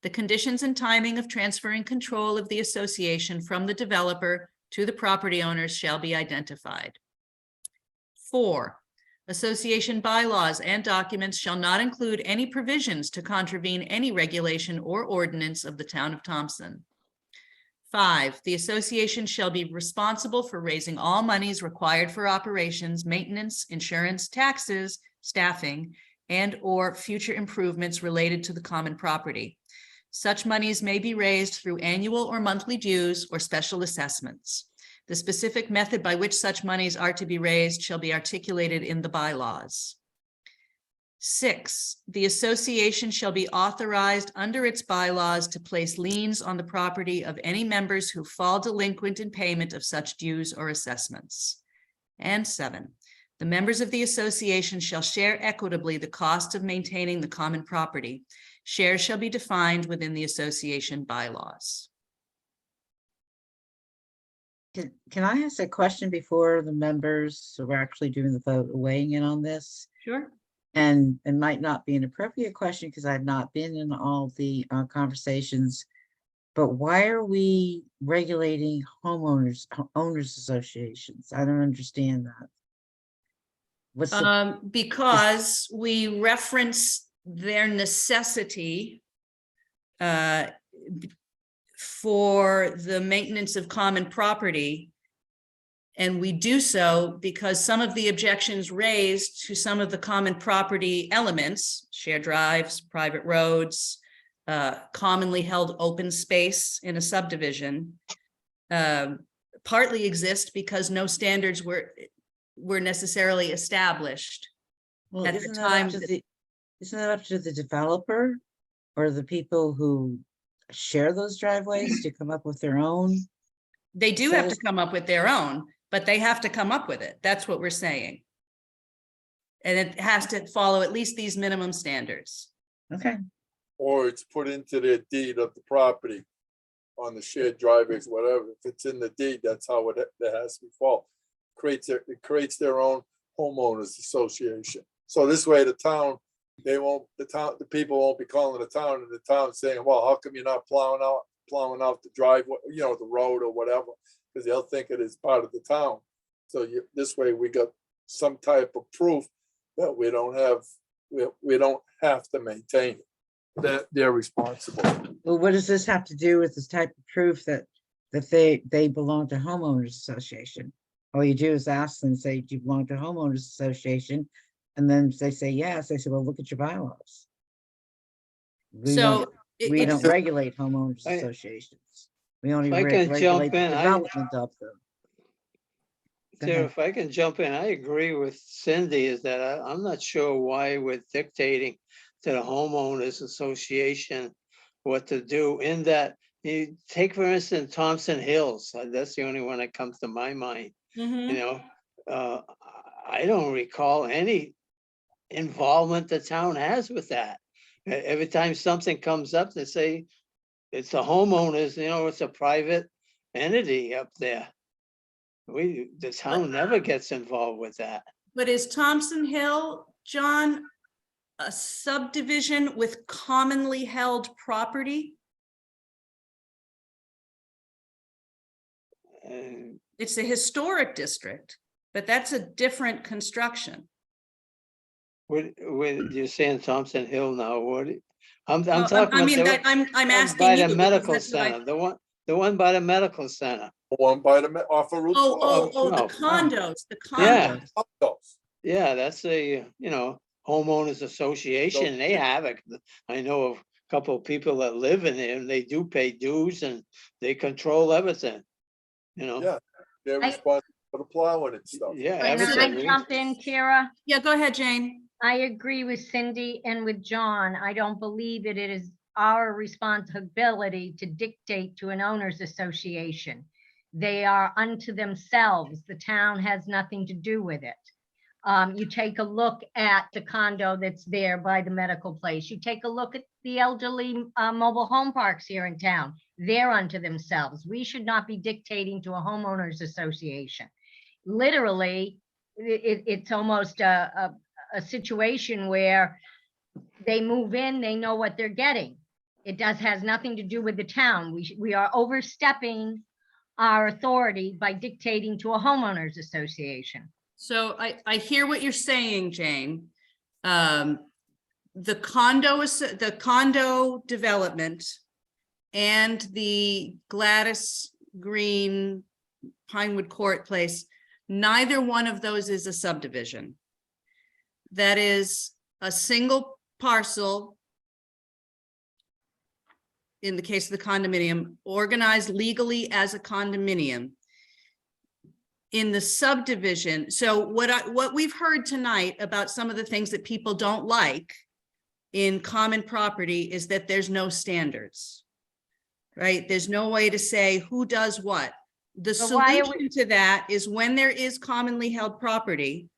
The conditions and timing of transferring control of the association from the developer to the property owners shall be identified. 4, association bylaws and documents shall not include any provisions to contravene any regulation or ordinance of the town of Thompson. 5, the association shall be responsible for raising all monies required for operations, maintenance, insurance, taxes, staffing, and/or future improvements related to the common property. Such monies may be raised through annual or monthly dues or special assessments. The specific method by which such monies are to be raised shall be articulated in the bylaws. 6, the association shall be authorized under its bylaws to place liens on the property of any members who fall delinquent in payment of such dues or assessments. And 7, the members of the association shall share equitably the cost of maintaining the common property. Shares shall be defined within the association bylaws. Can I ask a question before the members who are actually doing the vote are weighing in on this? Sure. And it might not be an appropriate question because I've not been in all the conversations, but why are we regulating owners associations? I don't understand that. What's the, Because we reference their necessity for the maintenance of common property. And we do so because some of the objections raised to some of the common property elements, shared drives, private roads, commonly held open space in a subdivision, partly exist because no standards were necessarily established well, at the time. Isn't that up to the developer or the people who share those driveways to come up with their own? They do have to come up with their own, but they have to come up with it. That's what we're saying. And it has to follow at least these minimum standards. Okay. Or it's put into their deed of the property on the shared driveways, whatever. If it's in the deed, that's how it has to be followed. It creates their own homeowners association. So this way the people won't be calling the town and the town saying, well, how come you're not plowing out the driveway, the road or whatever, because they'll think it is part of the town. So this way we got some type of proof that we don't have to maintain it, that they're responsible. Well, what does this have to do with this type of proof that they belong to homeowners association? All you do is ask them, say, do you belong to homeowners association? And then they say yes. They say, well, look at your bylaws. We don't regulate homeowners associations. We only If I can regulate jump the in, development of them. Go Sarah, ahead. if I can jump in, I agree with Cindy, is that I'm not sure why we're dictating to the homeowners association what to do, in that You take, for instance, Thompson Hills, that's the only one that comes to my mind, you know? I don't recall any involvement the town has with that. Every time something comes up, they say it's the homeowners, you know, it's a private entity up there. The town never gets involved with that. But is Thompson Hill, John, a subdivision with commonly held property? And It's a historic district, but that's a different construction. what you're saying Thompson Hill now, I'm Well, talking I about mean, the that I'm one asking by you. the because medical that's what I- center, the one by the medical center. One by the, off of Route Oh, 12. the no. condos, the Yeah. condos. Those. Yeah, that's a, you know, homeowners association, they have it. I know of a couple of people that live in there and they do pay dues and they control everything, you know? Yeah, they're responsible for the plowing and stuff. Yeah, Can I everything. jump in, Kira? Yeah, go ahead, Jane. I agree with Cindy and with John. I don't believe that it is our responsibility to dictate to an owners association. They are unto themselves. The town has nothing to do with it. You take a look at the condo that's there by the medical place. You take a look at the elderly mobile home parks here in town. They're unto themselves. We should not be dictating to a homeowners association. Literally, it's almost a situation where they move in, they know what they're getting. It has nothing to do with the town. We are overstepping our authority by dictating to a homeowners association. So I hear what you're saying, Jane. The condo development and the Gladys Green Pinewood Court place, neither one of those is a subdivision. That is a single parcel, in the case of the condominium, organized legally as a condominium. In the subdivision, so what we've heard tonight about some of the things that people don't like in common property is that there's no standards, right? There's no way to say who does what. The But why are solution to that is when there is commonly held property,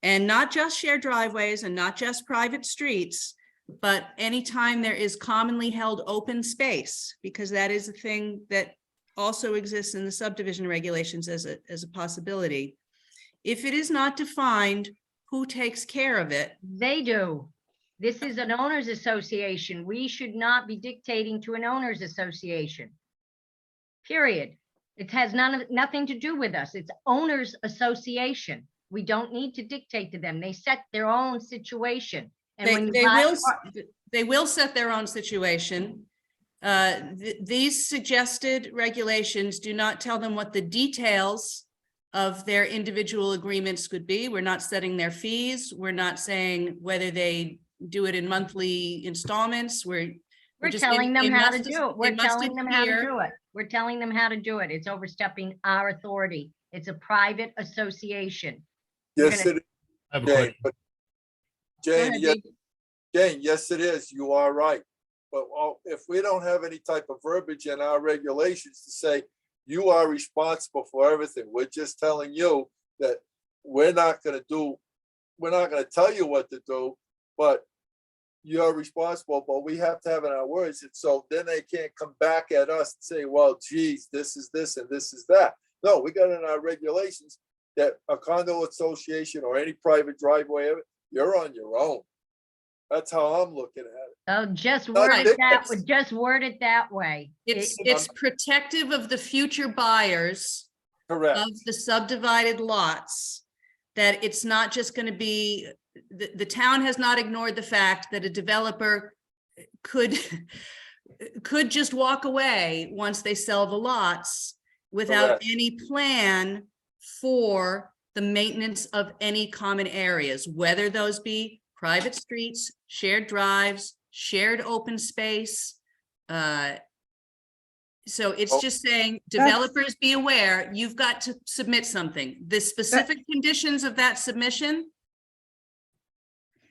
and not just shared driveways and not just private streets, but anytime there is commonly held open space, because that is a thing that also exists in the subdivision regulations as a possibility. If it is not defined who takes care of it. They do. This is an owners association. We should not be dictating to an owners association. Period. It has nothing to do with us. It's owners association. We don't need to dictate to them. They set their own situation. And when They will set their own situation. These suggested regulations do not tell them what the details of their individual agreements could be. We're not setting their fees. We're not saying whether they do it in monthly installments. We're just telling them how to must- do it. they We're must telling them how to adhere. do it. We're telling them how to do it. It's overstepping our authority. It's a private association. Yes, it is. I have a Jane, question. but Go Jane, ahead, yes, Dee. Jane, yes, it is. You are right. But if we don't have any type of verbiage in our regulations to say you are responsible for everything, we're just telling you that we're not gonna tell you what to do, but you're responsible, but we have to have it in our words. And so then they can't come back at us and say, well, geez, this is this and this is that. No, we got in our regulations that a condo association or any private driveway, you're on your own. That's how I'm looking at it. Oh, just Not word it that, dictates. just word it that way. It's protective of the future buyers Correct. of the subdivided lots, that it's not just going to be, the town has not ignored the fact that a developer could just walk away once they sell the lots without Correct. any plan for the maintenance of any common areas, whether those be private streets, shared drives, shared open space. So it's just saying, developers, be aware, you've got to submit something. The specific conditions of that submission,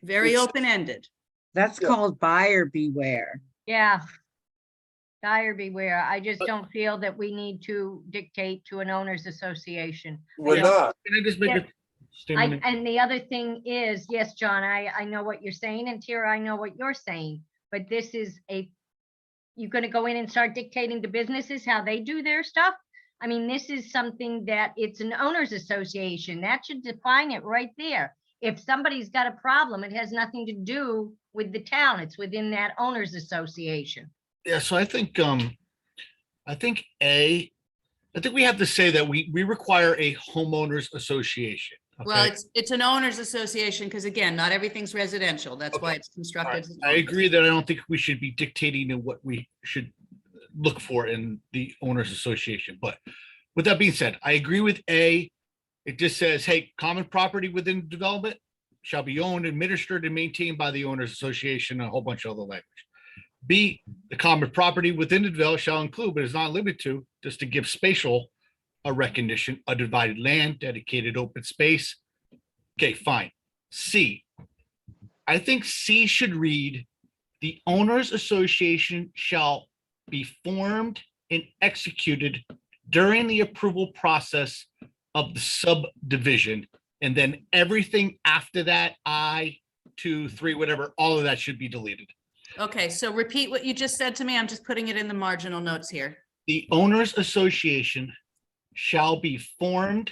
very It's- open-ended. That's Yeah. called buyer beware. Yeah. buyer beware. I just don't feel that we need to dictate to an owners association. We're Yeah. not. Can I just make a statement? And the other thing is, yes, John, I know what you're saying, and Tara, I know what you're saying, but this is you're gonna go in and start dictating to businesses how they do their stuff? I mean, this is something that it's an owners association. That should define it right there. If somebody's got a problem, it has nothing to do with the town. It's within that owners association. Yeah, so I think we have to say that we require a homeowners association. Well, Okay? it's an owners association because again, not everything's residential. That's why Okay. it's constructed. I agree that I don't think we should be dictating to what we should look for in the owners association. But with that being said, I agree with A. It just says, hey, common property within development shall be owned, administered, and maintained by the owners association, and a whole bunch of other language. B, the common property within the development shall include, but is not limited to, just to give spatial a recognition, a divided land, dedicated open space. Okay, fine. C, I think C should read, the owners association shall be formed and executed during the approval process of the subdivision. And then everything after that, I, 2, 3, whatever, all of that should be deleted. Okay, so repeat what you just said to me. I'm just putting it in the marginal notes here. The owners association shall be formed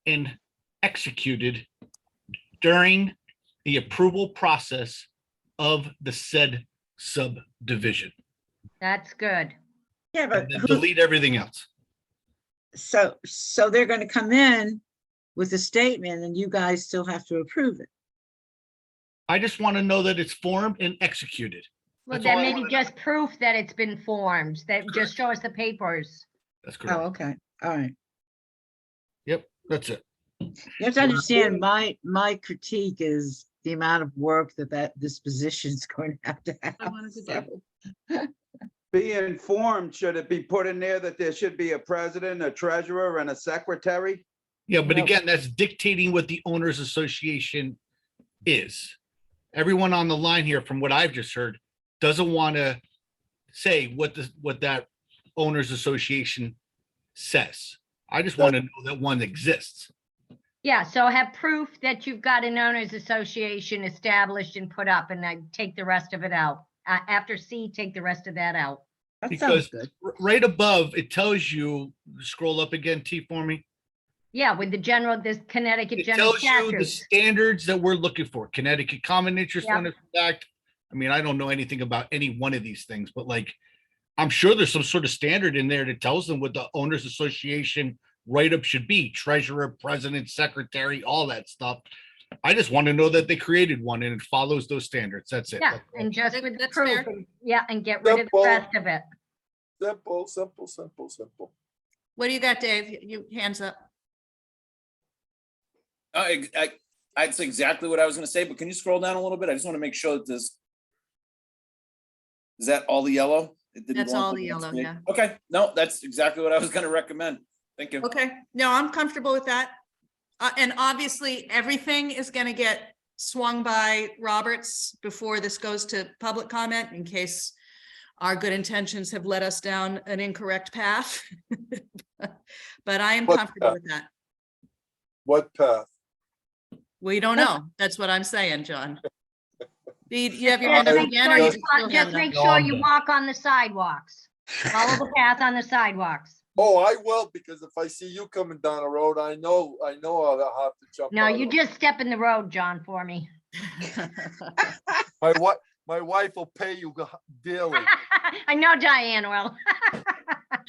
and executed during the approval process of the said subdivision. That's good. Yeah, but And then delete everything else. so they're gonna come in with a statement and you guys still have to approve it. I just want to know that it's formed and executed. Well, That's then all I maybe wanna know. just proof that it's been formed, that just show us the papers. That's Oh, correct. okay, all right. Yep, that's it. You have to understand, my critique is the amount of work that this position is going to have. I wanted to do. So, Be informed, should it be put in there that there should be a president, a treasurer, and a secretary? Yeah, but No. again, that's dictating what the owners association is. Everyone on the line here, from what I've just heard, doesn't want to say what that owners association says. I just want to know that one exists. Yeah, so have proof that you've got an owners association established and put up, and I take the rest of it out. After C, take the rest of that out. that Because sounds good. right above, it tells you, scroll up again, T for me. Yeah, with this Connecticut It General tells you the Statutes. standards that we're looking for. Connecticut Common Interest Yep. Ownership Act. I mean, I don't know anything about any one of these things, but like, I'm sure there's some sort of standard in there that tells them what the owners association write-up should be, treasurer, president, secretary, all that stuff. I just want to know that they created one and it follows those standards. That's it. Yeah, That's all. and just with the That's proof, fair. yeah, and get rid of the Simple. rest of it. Simple, simple, simple, simple. What do you got, Dave? You hands up. That's exactly what I was gonna say, but can you scroll down a little bit? I just want to make sure that this. Is that all the yellow? It didn't That's go on all to the next yellow, page. yeah. Okay, no, that's exactly what I was gonna recommend. Thank you. Okay, no, I'm comfortable with that. And obviously, everything is gonna get swung by Roberts before this goes to public comment in case our good intentions have led us down an incorrect path. But I am What comfortable path? with that. What path? We don't know. That's what I'm saying, John. You have your Just hand up make again, sure or you you just walk- still have just it up? make No, sure I'm you done. walk on the sidewalks. Follow the path on the sidewalks. Oh, I will, because if I see you coming down the road, I know I'll have to jump. No, out you of- just step in the road, John, for me. My wife will pay you dearly. I know Diane will.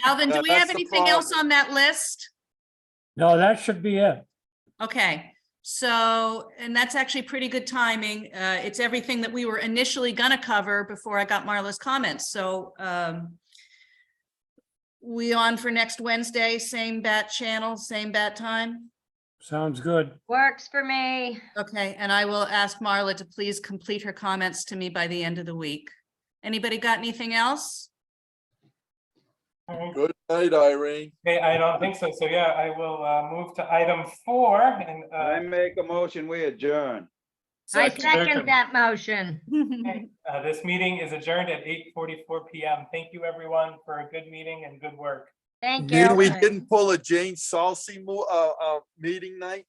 Alvin, do Yeah, we have that's the anything else problem. on that list? No, that should be it. Okay, so, and that's actually pretty good timing. It's everything that we were initially gonna cover before I got Marla's comments, so we on for next Wednesday, same bat channel, same bat time? Sounds good. Works for me. Okay, and I will ask Marla to please complete her comments to me by the end of the week. Anybody got anything else? Good night, Irene. Okay, I don't think so. So yeah, I will move to item 4 and I make a motion, we adjourn. I Second. second that motion. This meeting is adjourned at 8:44 PM. Thank you, everyone, for a good meeting and good work. Thank Mean you. we didn't pull a Jane Salsi meeting night?